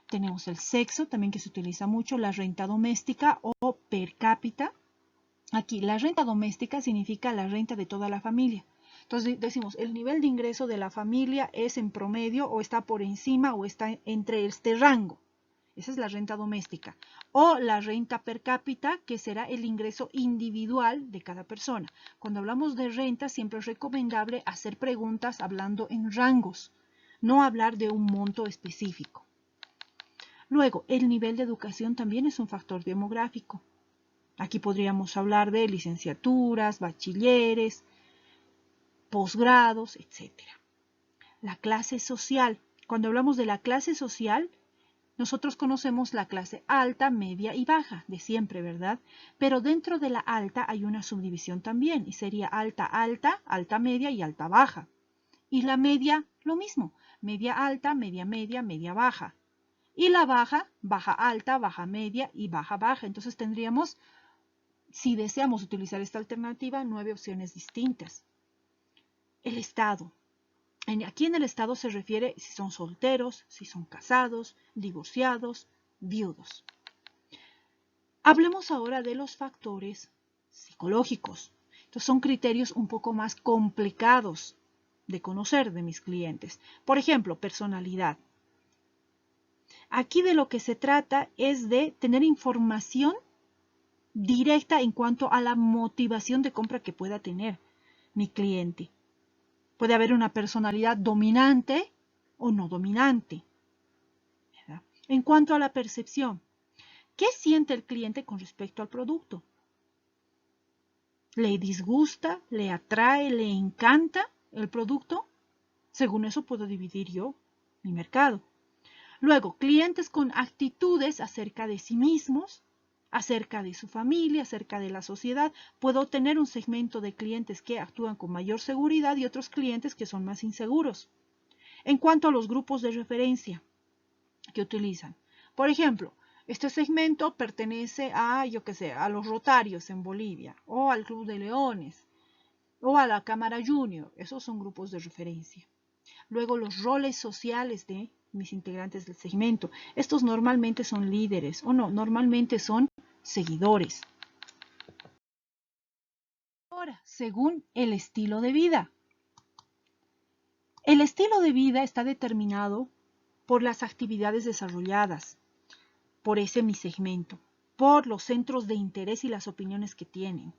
Tenemos el sexo, también que se utiliza mucho, la renta doméstica o per cápita. Aquí, la renta doméstica significa la renta de toda la familia. Entonces decimos, el nivel de ingreso de la familia es en promedio o está por encima o está entre este rango. Esa es la renta doméstica. O la renta per cápita, que será el ingreso individual de cada persona. Cuando hablamos de renta, siempre es recomendable hacer preguntas hablando en rangos, no hablar de un monto específico. Luego, el nivel de educación también es un factor demográfico. Aquí podríamos hablar de licenciaturas, bachilleres, posgrados, etc. La clase social. Cuando hablamos de la clase social, nosotros conocemos la clase alta, media y baja, de siempre, ¿verdad? Pero dentro de la alta hay una subdivisión también, y sería alta alta, alta media y alta baja. Y la media, lo mismo, media alta, media media, media baja. Y la baja, baja alta, baja media y baja baja. Entonces tendríamos, si deseamos utilizar esta alternativa, 9 opciones distintas. El estado. Aquí en el estado se refiere si son solteros, si son casados, divorciados, viudos. Hablemos ahora de los factores psicológicos. Estos son criterios un poco más complicados de conocer de mis clientes. Por ejemplo, personalidad. Aquí de lo que se trata es de tener información directa en cuanto a la motivación de compra que pueda tener mi cliente. Puede haber una personalidad dominante o no dominante. ¿Verdad? En cuanto a la percepción, ¿qué siente el cliente con respecto al producto? ¿Le disgusta? ¿Le atrae? ¿Le encanta el producto? Según eso puedo dividir yo mi mercado. Luego, clientes con actitudes acerca de sí mismos, acerca de su familia, acerca de la sociedad. Puedo tener un segmento de clientes que actúan con mayor seguridad y otros clientes que son más inseguros. En cuanto a los grupos de referencia que utilizan. Por ejemplo, este segmento pertenece a, yo qué sé, a los Rotarios en Bolivia, o al Club de Leones, o a la Cámara Junior. Esos son grupos de referencia. Luego, los roles sociales de mis integrantes del segmento. Estos normalmente son líderes, o no, normalmente son seguidores. Ahora, según el estilo de vida. El estilo de vida está determinado por las actividades desarrolladas, por ese mi segmento, por los centros de interés y las opiniones que tienen.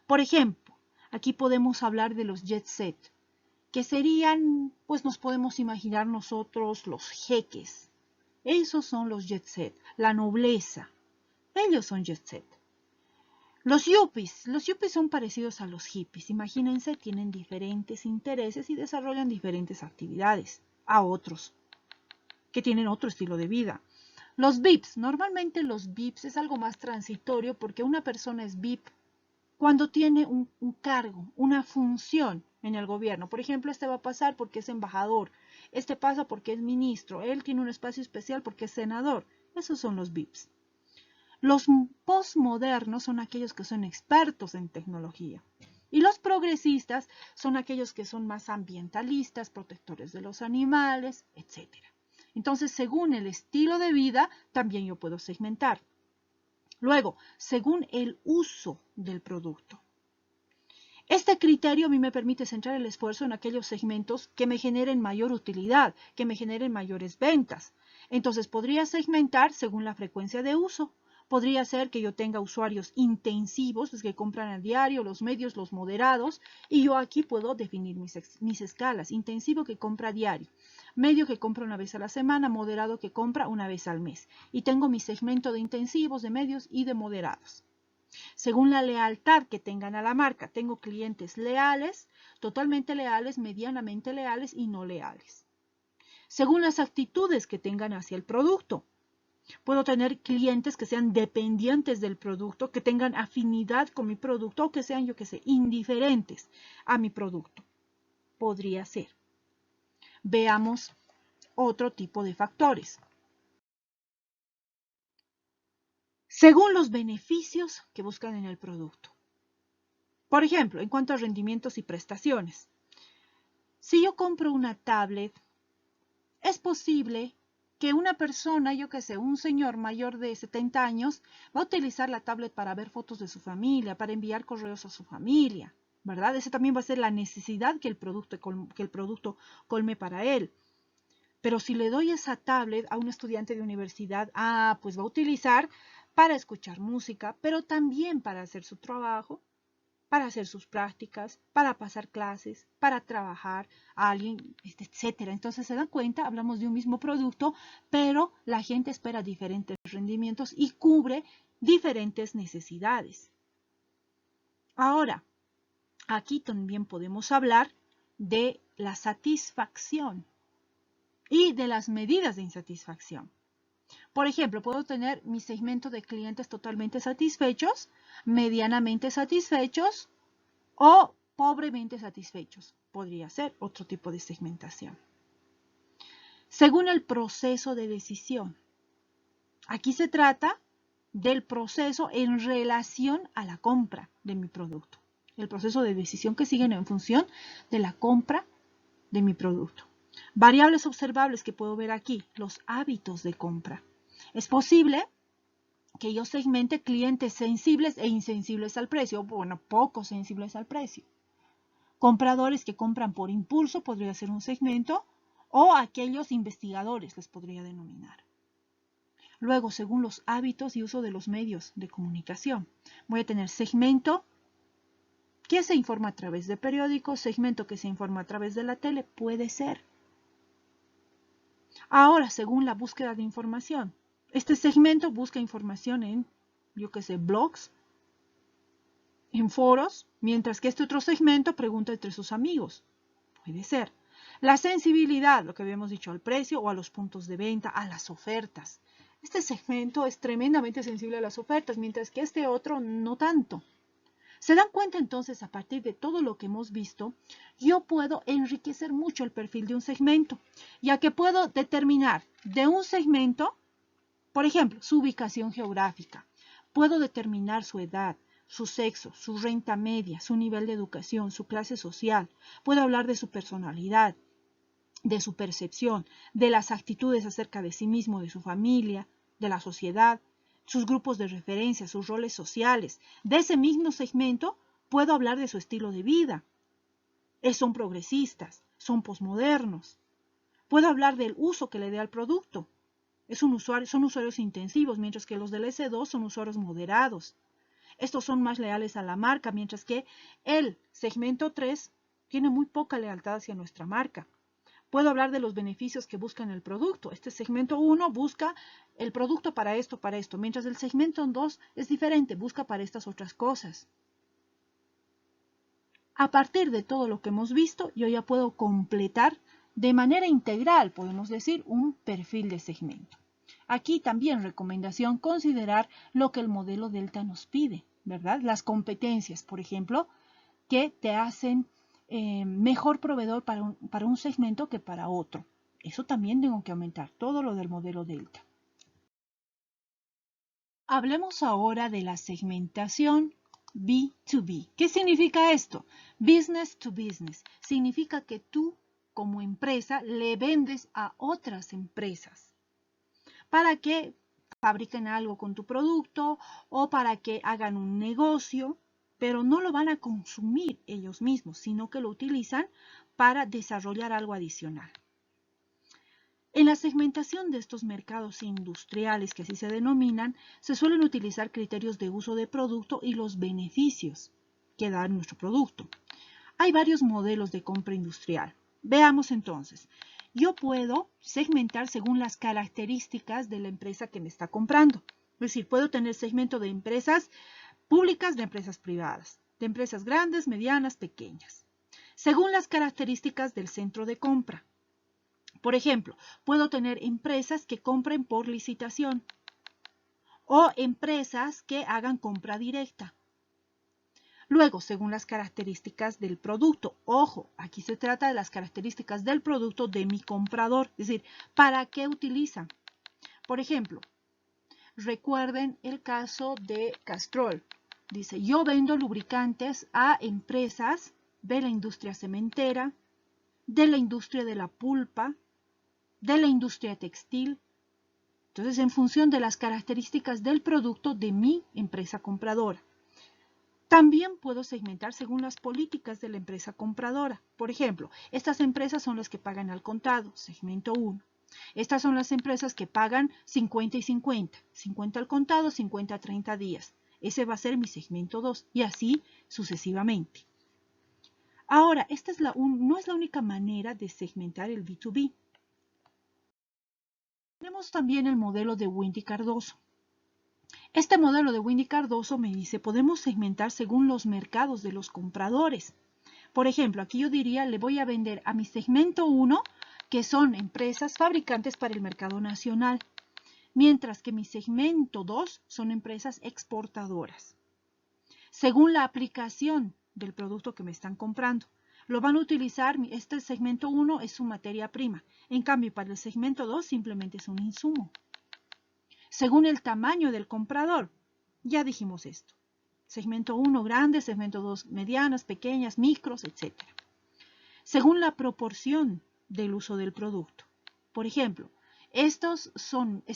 Por ejemplo, aquí podemos hablar de los jet set, que serían, pues nos podemos imaginar nosotros los jeques. Esos son los jet set, la nobleza. Ellos son jet set. Los yuppies son parecidos a los hippies. Imagínense, tienen diferentes intereses y desarrollan diferentes actividades a otros que tienen otro estilo de vida. Los VIPs, normalmente los VIPs es algo más transitorio porque una persona es VIP cuando tiene un cargo, una función en el gobierno. Por ejemplo, este va a pasar porque es embajador, este pasa porque es ministro, él tiene un espacio especial porque es senador. Esos son los VIPs. Los postmodernos son aquellos que son expertos en tecnología. Y los progresistas son aquellos que son más ambientalistas, protectores de los animales, etc. Entonces, según el estilo de vida, también yo puedo segmentar. Luego, según el uso del producto. Este criterio a mí me permite centrar el esfuerzo en aquellos segmentos que me generen mayor utilidad, que me generen mayores ventas. Entonces, podría segmentar según la frecuencia de uso. Podría ser que yo tenga usuarios intensivos, los que compran a diario, los medios, los moderados, y yo aquí puedo definir mis escalas. Intensivo que compra a diario, medio que compra una vez a la semana, moderado que compra una vez al mes. Y tengo mi segmento de intensivos, de medios y de moderados. Según la lealtad que tengan a la marca, tengo clientes leales, totalmente leales, medianamente leales y no leales. Según las actitudes que tengan hacia el producto. Puedo tener clientes que sean dependientes del producto, que tengan afinidad con mi producto o que sean, yo que sé, indiferentes a mi producto. Podría ser. Veamos otro tipo de factores. Según los beneficios que buscan en el producto. Por ejemplo, en cuanto a rendimientos y prestaciones. Si yo compro una tablet, es posible que una persona, yo qué sé, un señor mayor de 70 años, va a utilizar la tablet para ver fotos de su familia, para enviar correos a su familia, ¿verdad? Esa también va a ser la necesidad que el producto colme para él. Pero si le doy esa tablet a un estudiante de universidad, pues va a utilizar para escuchar música, pero también para hacer su trabajo, para hacer sus prácticas, para pasar clases, para trabajar a alguien, etcétera. Entonces, se dan cuenta, hablamos de un mismo producto, pero la gente espera diferentes rendimientos y cubre diferentes necesidades. Ahora, aquí también podemos hablar de la satisfacción y de las medidas de insatisfacción. Por ejemplo, puedo tener mi segmento de clientes totalmente satisfechos, medianamente satisfechos o pobremente satisfechos. Podría ser otro tipo de segmentación. Según el proceso de decisión. Aquí se trata del proceso en relación a la compra de mi producto. El proceso de decisión que siguen en función de la compra de mi producto. Variables observables que puedo ver aquí, los hábitos de compra. Es posible que yo segmente clientes sensibles e insensibles al precio, bueno, poco sensibles al precio. Compradores que compran por impulso podría ser un segmento, o aquellos investigadores les podría denominar. Luego, según los hábitos y uso de los medios de comunicación, voy a tener segmento que se informa a través de periódicos, segmento que se informa a través de la tele, puede ser. Ahora, según la búsqueda de información, este segmento busca información en, yo qué sé, blogs, en foros, mientras que este otro segmento pregunta entre sus amigos. Puede ser. La sensibilidad, lo que habíamos dicho, al precio o a los puntos de venta, a las ofertas. Este segmento es tremendamente sensible a las ofertas, mientras que este otro no tanto. ¿Se dan cuenta entonces, a partir de todo lo que hemos visto, yo puedo enriquecer mucho el perfil de un segmento, ya que puedo determinar de un segmento, por ejemplo, su ubicación geográfica, puedo determinar su edad, su sexo, su renta media, su nivel de educación, su clase social, puedo hablar de su personalidad, de su percepción, de las actitudes acerca de sí mismo, de su familia, de la sociedad, sus grupos de referencia, sus roles sociales. De ese mismo segmento puedo hablar de su estilo de vida. Son progresistas, son posmodernos. Puedo hablar del uso que le dé al producto. Son usuarios intensivos, mientras que los del S2 son usuarios moderados. Estos son más leales a la marca, mientras que el segmento 3 tiene muy poca lealtad hacia nuestra marca. Puedo hablar de los beneficios que buscan el producto. Este segmento 1 busca el producto para esto, mientras el segmento 2 es diferente, busca para estas otras cosas. A partir de todo lo que hemos visto, yo ya puedo completar de manera integral, podemos decir, un perfil de segmento. Aquí también recomendación considerar lo que el modelo Delta nos pide, ¿verdad? Las competencias, por ejemplo, que te hacen mejor proveedor para un segmento que para otro. Eso también tengo que aumentar, todo lo del modelo Delta. Hablemos ahora de la segmentación B2B. ¿Qué significa esto? Business to business. Significa que tú, como empresa, le vendes a otras empresas para que fabriquen algo con tu producto o para que hagan un negocio, pero no lo van a consumir ellos mismos, sino que lo utilizan para desarrollar algo adicional. En la segmentación de estos mercados industriales, que así se denominan, se suelen utilizar criterios de uso de producto y los beneficios que da nuestro producto. Hay varios modelos de compra industrial. Veamos entonces. Yo puedo segmentar según las características de la empresa que me está comprando. Es decir, puedo tener segmento de empresas públicas, de empresas privadas, de empresas grandes, medianas, pequeñas, según las características del centro de compra. Por ejemplo, puedo tener empresas que compren por licitación o empresas que hagan compra directa. Luego, según las características del producto, ojo, aquí se trata de las características del producto de mi comprador, es decir, ¿para qué utilizan? Por ejemplo, recuerden el caso de Castrol. Dice, yo vendo lubricantes a empresas de la industria cementera, de la industria de la pulpa, de la industria textil. Entonces, en función de las características del producto de mi empresa compradora. También puedo segmentar según las políticas de la empresa compradora. Por ejemplo, estas empresas son las que pagan al contado, segmento 1. Estas son las empresas que pagan 50 y 50. 50 al contado, 50 a 30 días. Ese va a ser mi segmento 2 y así sucesivamente. Ahora, esta no es la única manera de segmentar el B2B. Tenemos también el modelo de Windy Cardoso. Este modelo de Windy Cardoso me dice, podemos segmentar según los mercados de los compradores. Por ejemplo, aquí yo diría, le voy a vender a mi segmento 1, que son empresas fabricantes para el mercado nacional, mientras que mi segmento 2 son empresas exportadoras. Según la aplicación del producto que me están comprando, lo van a utilizar, este segmento 1 es su materia prima, en cambio para el segmento 2 simplemente es un insumo. Según el tamaño del comprador, ya dijimos esto. Segmento 1 grandes, segmento 2 medianas, pequeñas, micros, etc. Según la proporción del uso del producto. Por ejemplo, es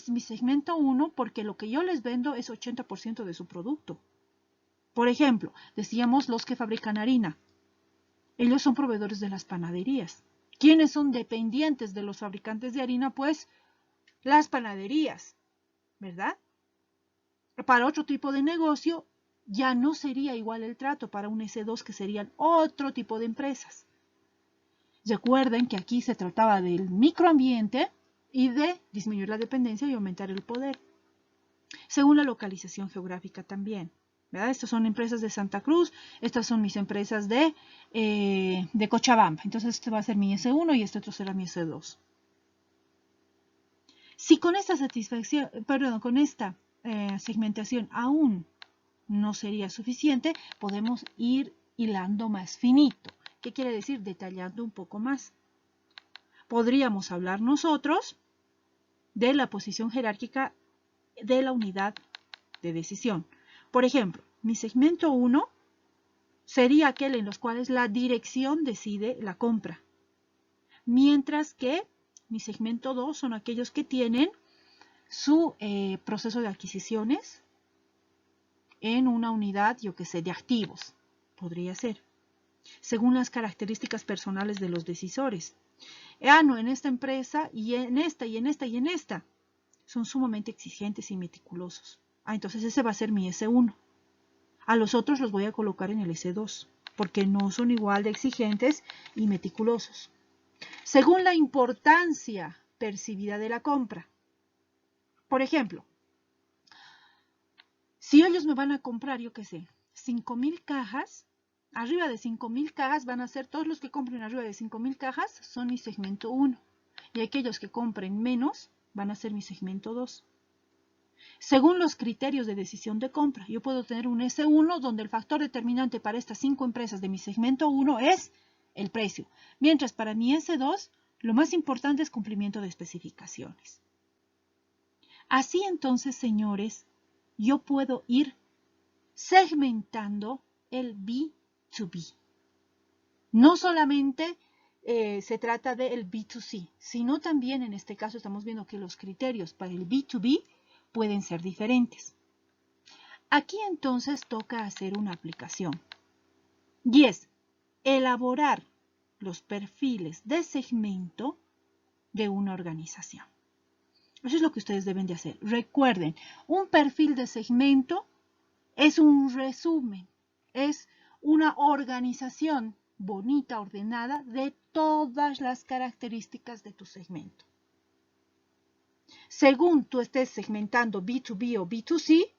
mi segmento 1 porque lo que yo les vendo es 80% de su producto. Por ejemplo, decíamos los que fabrican harina. Ellos son proveedores de las panaderías. ¿Quiénes son dependientes de los fabricantes de harina? Pues las panaderías, ¿verdad? Para otro tipo de negocio ya no sería igual el trato para un S2 que serían otro tipo de empresas. Recuerden que aquí se trataba del microambiente y de disminuir la dependencia y aumentar el poder. Según la localización geográfica también, ¿verdad? Estas son empresas de Santa Cruz, estas son mis empresas de Cochabamba. Entonces este va a ser mi S1 y este otro será mi S2. Si con esta segmentación aún no sería suficiente, podemos ir hilando más finito. ¿Qué quiere decir? Detallando un poco más. Podríamos hablar nosotros de la posición jerárquica de la unidad de decisión. Por ejemplo, mi segmento 1 sería aquel en los cuales la dirección decide la compra, mientras que mi segmento 2 son aquellos que tienen su proceso de adquisiciones en una unidad, yo que sé, de activos, podría ser, según las características personales de los decisores. No, en esta empresa y en esta y en esta y en esta son sumamente exigentes y meticulosos. Entonces ese va a ser mi S1. A los otros los voy a colocar en el S2, porque no son igual de exigentes y meticulosos. Según la importancia percibida de la compra. Por ejemplo, si ellos me van a comprar, yo qué sé, 5,000 cajas, arriba de 5,000 cajas van a ser, todos los que compren arriba de 5,000 cajas son mi segmento 1. Y aquellos que compren menos van a ser mi segmento 2. Según los criterios de decisión de compra, yo puedo tener un S1 donde el factor determinante para estas 5 empresas de mi segmento 1 es el precio, mientras para mi S2 lo más importante es cumplimiento de especificaciones. Así entonces, señores, yo puedo ir segmentando el B2B. No solamente se trata del B2C, sino también en este caso estamos viendo que los criterios para el B2B pueden ser diferentes. Aquí entonces toca hacer una aplicación y es elaborar los perfiles de segmento de una organización. Eso es lo que ustedes deben de hacer. Recuerden, un perfil de segmento es un resumen, es una organización bonita, ordenada, de todas las características de tu segmento. Según tú estés segmentando B2B o B2C,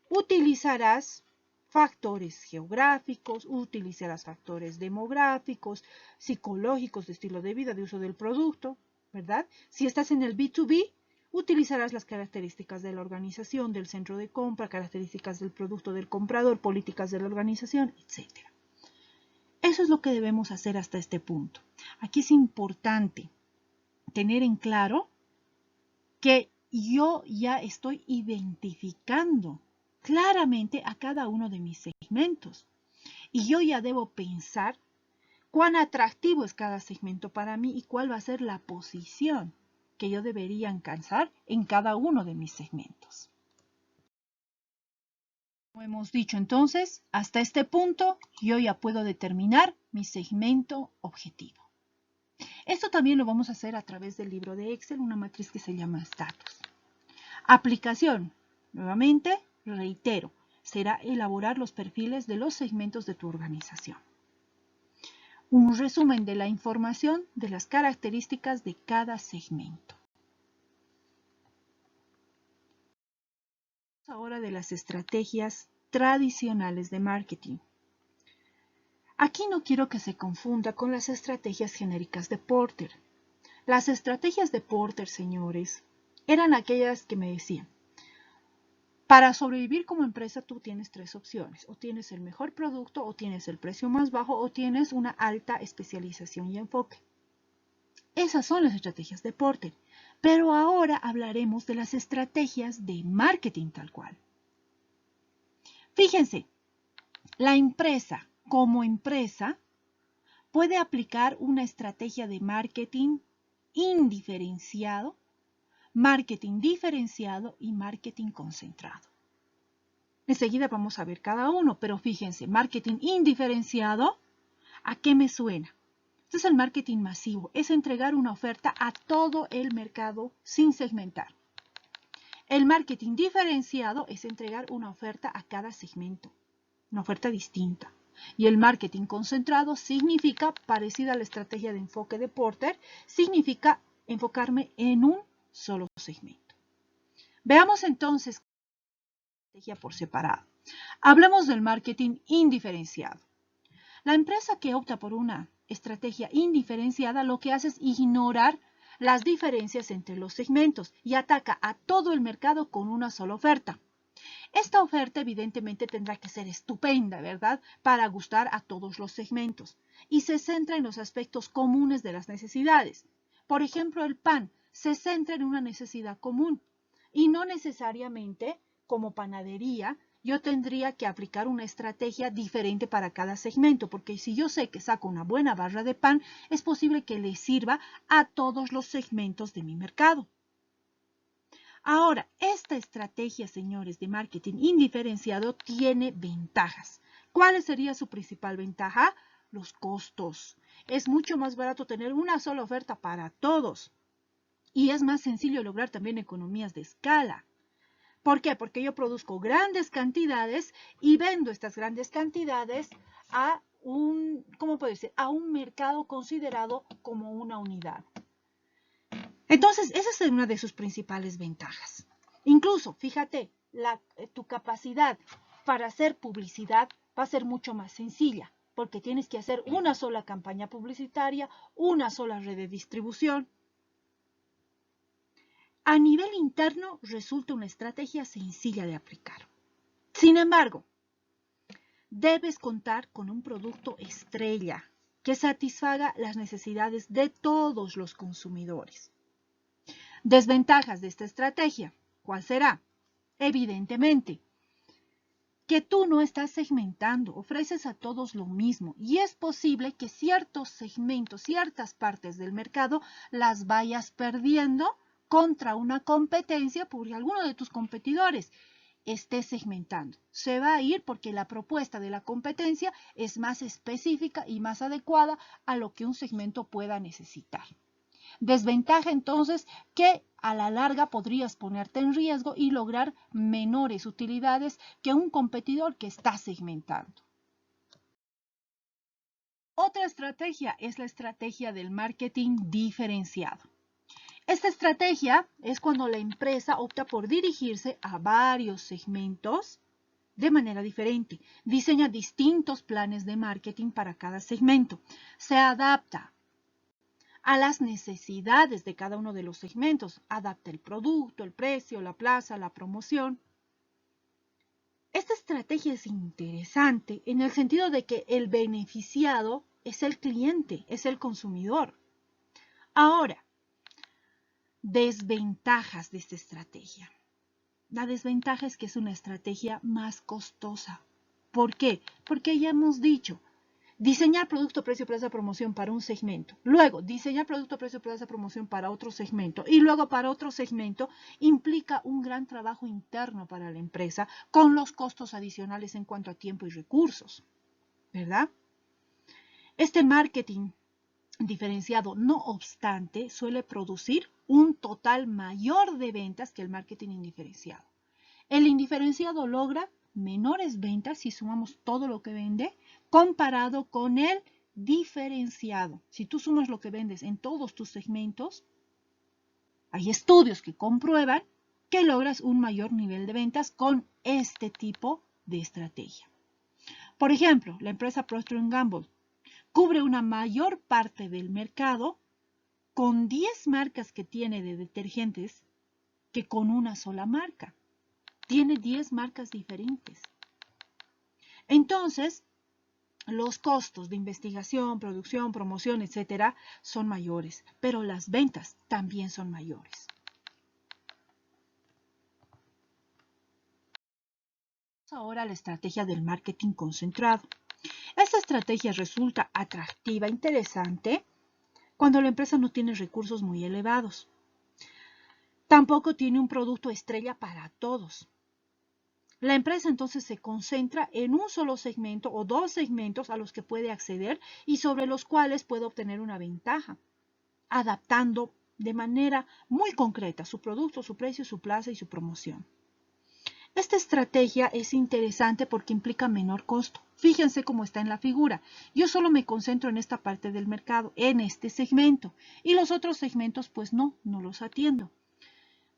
utilizarás factores geográficos, utilizarás factores demográficos, psicológicos, de estilo de vida, de uso del producto, ¿verdad? Si estás en el B2B, utilizarás las características de la organización, del centro de compra, características del producto del comprador, políticas de la organización, etc. Eso es lo que debemos hacer hasta este punto. Aquí es importante tener en claro que yo ya estoy identificando claramente a cada uno de mis segmentos. Y yo ya debo pensar cuán atractivo es cada segmento para mí y cuál va a ser la posición que yo debería alcanzar en cada uno de mis segmentos. Como hemos dicho entonces, hasta este punto yo ya puedo determinar mi segmento objetivo. Esto también lo vamos a hacer a través del libro de Excel, una matriz que se llama Status. Aplicación. Nuevamente, reitero, será elaborar los perfiles de los segmentos de tu organización. Un resumen de la información de las características de cada segmento. Ahora de las estrategias tradicionales de marketing. Aquí no quiero que se confunda con las estrategias genéricas de Porter. Las estrategias de Porter, señores, eran aquellas que me decían, para sobrevivir como empresa tú tienes tres opciones, o tienes el mejor producto, o tienes el precio más bajo, o tienes una alta especialización y enfoque. Esas son las estrategias de Porter, pero ahora hablaremos de las estrategias de marketing tal cual. Fíjense, la empresa como empresa puede aplicar una estrategia de marketing indiferenciado, marketing diferenciado y marketing concentrado. Enseguida vamos a ver cada uno, pero fíjense, marketing indiferenciado, ¿a qué me suena? Este es el marketing masivo, es entregar una oferta a todo el mercado sin segmentar. El marketing diferenciado es entregar una oferta a cada segmento, una oferta distinta. Y el marketing concentrado significa, parecida a la estrategia de enfoque de Porter, significa enfocarme en un solo segmento. Veamos entonces la estrategia por separado. Hablemos del marketing indiferenciado. La empresa que opta por una estrategia indiferenciada lo que hace es ignorar las diferencias entre los segmentos y ataca a todo el mercado con una sola oferta. Esta oferta evidentemente tendrá que ser estupenda, ¿verdad?, para gustar a todos los segmentos y se centra en los aspectos comunes de las necesidades. Por ejemplo, el pan se centra en una necesidad común y no necesariamente, como panadería, yo tendría que aplicar una estrategia diferente para cada segmento, porque si yo sé que saco una buena barra de pan, es posible que le sirva a todos los segmentos de mi mercado. Ahora, esta estrategia, señores, de marketing indiferenciado tiene ventajas. ¿Cuál sería su principal ventaja? Los costos. Es mucho más barato tener una sola oferta para todos. Y es más sencillo lograr también economías de escala. ¿Por qué? Porque yo produzco grandes cantidades y vendo estas grandes cantidades a ¿cómo puedo decir?, a un mercado considerado como una unidad. Entonces, esa es una de sus principales ventajas. Incluso, fíjate, tu capacidad para hacer publicidad va a ser mucho más sencilla, porque tienes que hacer una sola campaña publicitaria, una sola red de distribución. A nivel interno resulta una estrategia sencilla de aplicar. Sin embargo, debes contar con un producto estrella que satisfaga las necesidades de todos los consumidores. Desventajas de esta estrategia. ¿Cuál será? Evidentemente, que tú no estás segmentando, ofreces a todos lo mismo y es posible que ciertos segmentos, ciertas partes del mercado las vayas perdiendo contra una competencia porque alguno de tus competidores esté segmentando. Se va a ir porque la propuesta de la competencia es más específica y más adecuada a lo que un segmento pueda necesitar. Desventaja entonces que a la larga podrías ponerte en riesgo y lograr menores utilidades que un competidor que está segmentando. Otra estrategia es la estrategia del marketing diferenciado. Esta estrategia es cuando la empresa opta por dirigirse a varios segmentos de manera diferente. Diseña distintos planes de marketing para cada segmento. Se adapta a las necesidades de cada uno de los segmentos. Adapta el producto, el precio, la plaza, la promoción. Esta estrategia es interesante en el sentido de que el beneficiado es el cliente, es el consumidor. Ahora, desventajas de esta estrategia. La desventaja es que es una estrategia más costosa. ¿Por qué? Porque ya hemos dicho, Diseñar producto, precio, plaza, promoción para un segmento. Luego, diseñar producto, precio, plaza, promoción para otro segmento. Y luego para otro segmento implica un gran trabajo interno para la empresa con los costos adicionales en cuanto a tiempo y recursos, ¿verdad? Este marketing diferenciado, no obstante, suele producir un total mayor de ventas que el marketing indiferenciado. El indiferenciado logra menores ventas si sumamos todo lo que vende comparado con el diferenciado. Si tú sumas lo que vendes en todos tus segmentos, hay estudios que comprueban que logras un mayor nivel de ventas con este tipo de estrategia. Por ejemplo, la empresa Procter & Gamble cubre una mayor parte del mercado con 10 marcas que tiene de detergentes que con una sola marca. Tiene 10 marcas diferentes. Entonces, los costos de investigación, producción, promoción, etcétera, son mayores, pero las ventas también son mayores. Ahora la estrategia del marketing concentrado. Esta estrategia resulta atractiva, interesante, cuando la empresa no tiene recursos muy elevados. Tampoco tiene un producto estrella para todos. La empresa entonces se concentra en un solo segmento o dos segmentos a los que puede acceder y sobre los cuales puede obtener una ventaja, adaptando de manera muy concreta su producto, su precio, su plaza y su promoción. Esta estrategia es interesante porque implica menor costo. Fíjense cómo está en la figura. Yo solo me concentro en esta parte del mercado, en este segmento, y los otros segmentos pues no los atiendo.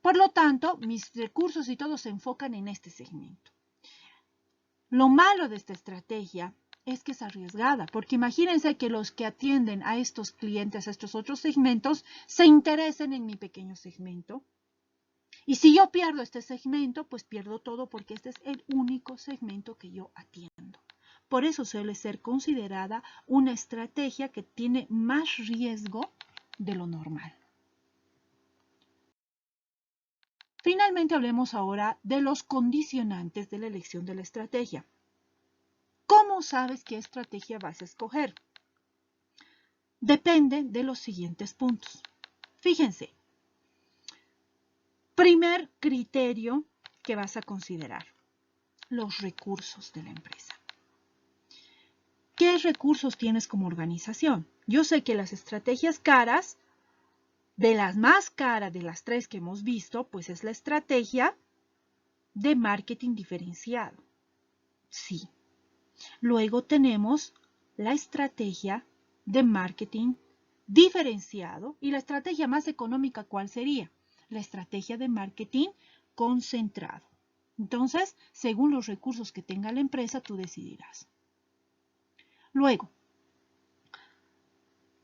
Por lo tanto, mis recursos y todo se enfocan en este segmento. Lo malo de esta estrategia es que es arriesgada, porque imagínense que los que atienden a estos clientes, a estos otros segmentos, se interesen en mi pequeño segmento. Y si yo pierdo este segmento, pues pierdo todo porque este es el único segmento que yo atiendo. Por eso suele ser considerada una estrategia que tiene más riesgo de lo normal. Finalmente, hablemos ahora de los condicionantes de la elección de la estrategia. ¿Cómo sabes qué estrategia vas a escoger? Depende de los siguientes puntos. Fíjense. Primer criterio que vas a considerar, los recursos de la empresa. ¿Qué recursos tienes como organización? Yo sé que las estrategias caras, de las más caras de las tres que hemos visto, pues es la estrategia de marketing diferenciado. Sí. Luego tenemos la estrategia de marketing diferenciado y la estrategia más económica, ¿cuál sería? La estrategia de marketing concentrado. Entonces, según los recursos que tenga la empresa, tú decidirás. Luego,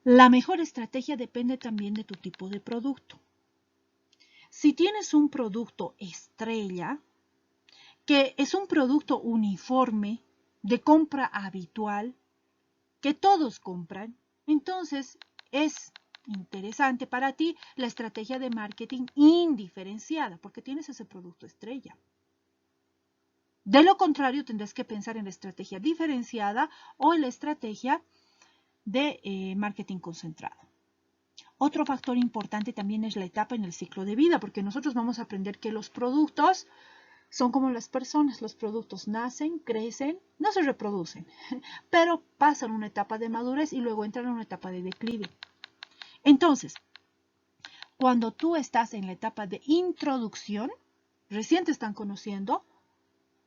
la mejor estrategia depende también de tu tipo de producto. Si tienes un producto estrella, que es un producto uniforme, de compra habitual, que todos compran, entonces es interesante para ti la estrategia de marketing indiferenciada, porque tienes ese producto estrella. De lo contrario, tendrás que pensar en la estrategia diferenciada o en la estrategia de marketing concentrado. Otro factor importante también es la etapa en el ciclo de vida, porque nosotros vamos a aprender que los productos son como las personas. Los productos nacen, crecen, no se reproducen, pero pasan una etapa de madurez y luego entran en una etapa de declive. Entonces, cuando tú estás en la etapa de introducción, recién te están conociendo,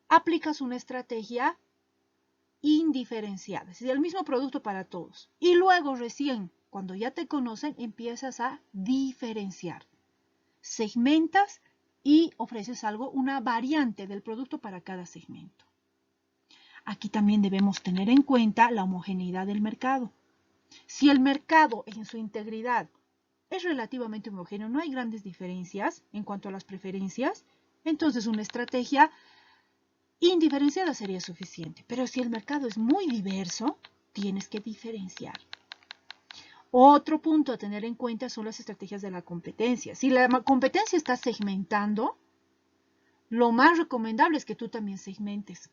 aplicas una estrategia indiferenciada, es decir, el mismo producto para todos. Y luego recién, cuando ya te conocen, empiezas a diferenciar. Segmentas y ofreces algo, una variante del producto para cada segmento. Aquí también debemos tener en cuenta la homogeneidad del mercado. Si el mercado en su integridad es relativamente homogéneo, no hay grandes diferencias en cuanto a las preferencias, entonces una estrategia indiferenciada sería suficiente. Pero si el mercado es muy diverso, tienes que diferenciar. Otro punto a tener en cuenta son las estrategias de la competencia. Si la competencia está segmentando, lo más recomendable es que tú también segmentes.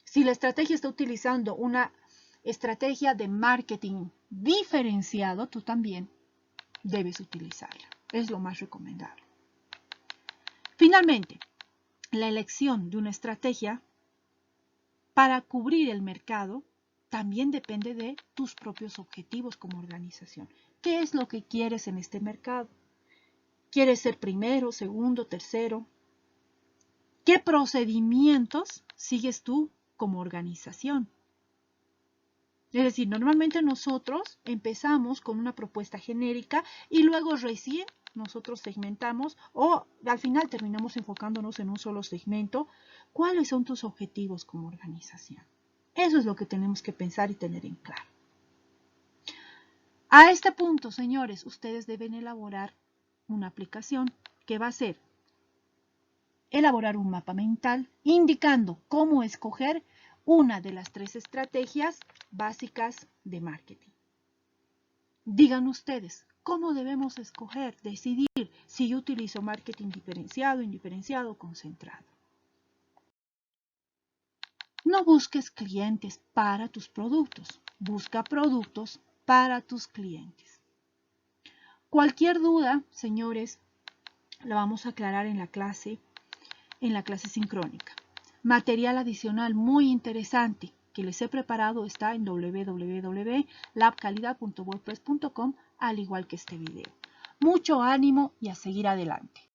Si la estrategia está utilizando una estrategia de marketing diferenciado, tú también debes utilizarla. Es lo más recomendable. Finalmente, la elección de una estrategia para cubrir el mercado también depende de tus propios objetivos como organización. ¿Qué es lo que quieres en este mercado? ¿Quieres ser primero, segundo, tercero? ¿Qué procedimientos sigues tú como organización? Es decir, normalmente nosotros empezamos con una propuesta genérica y luego recién nosotros segmentamos o al final terminamos enfocándonos en un solo segmento. ¿Cuáles son tus objetivos como organización? Eso es lo que tenemos que pensar y tener en claro. A este punto, señores, ustedes deben elaborar una aplicación que va a ser elaborar un mapa mental indicando cómo escoger una de las 3 estrategias básicas de marketing. Digan ustedes, ¿cómo debemos escoger, decidir si yo utilizo marketing diferenciado, indiferenciado o concentrado? No busques clientes para tus productos, busca productos para tus clientes. Cualquier duda, señores, la vamos a aclarar en la clase sincrónica. Material adicional muy interesante que les he preparado está en www.labcalidad.wordpress.com, al igual que este video. Mucho ánimo y a seguir adelante.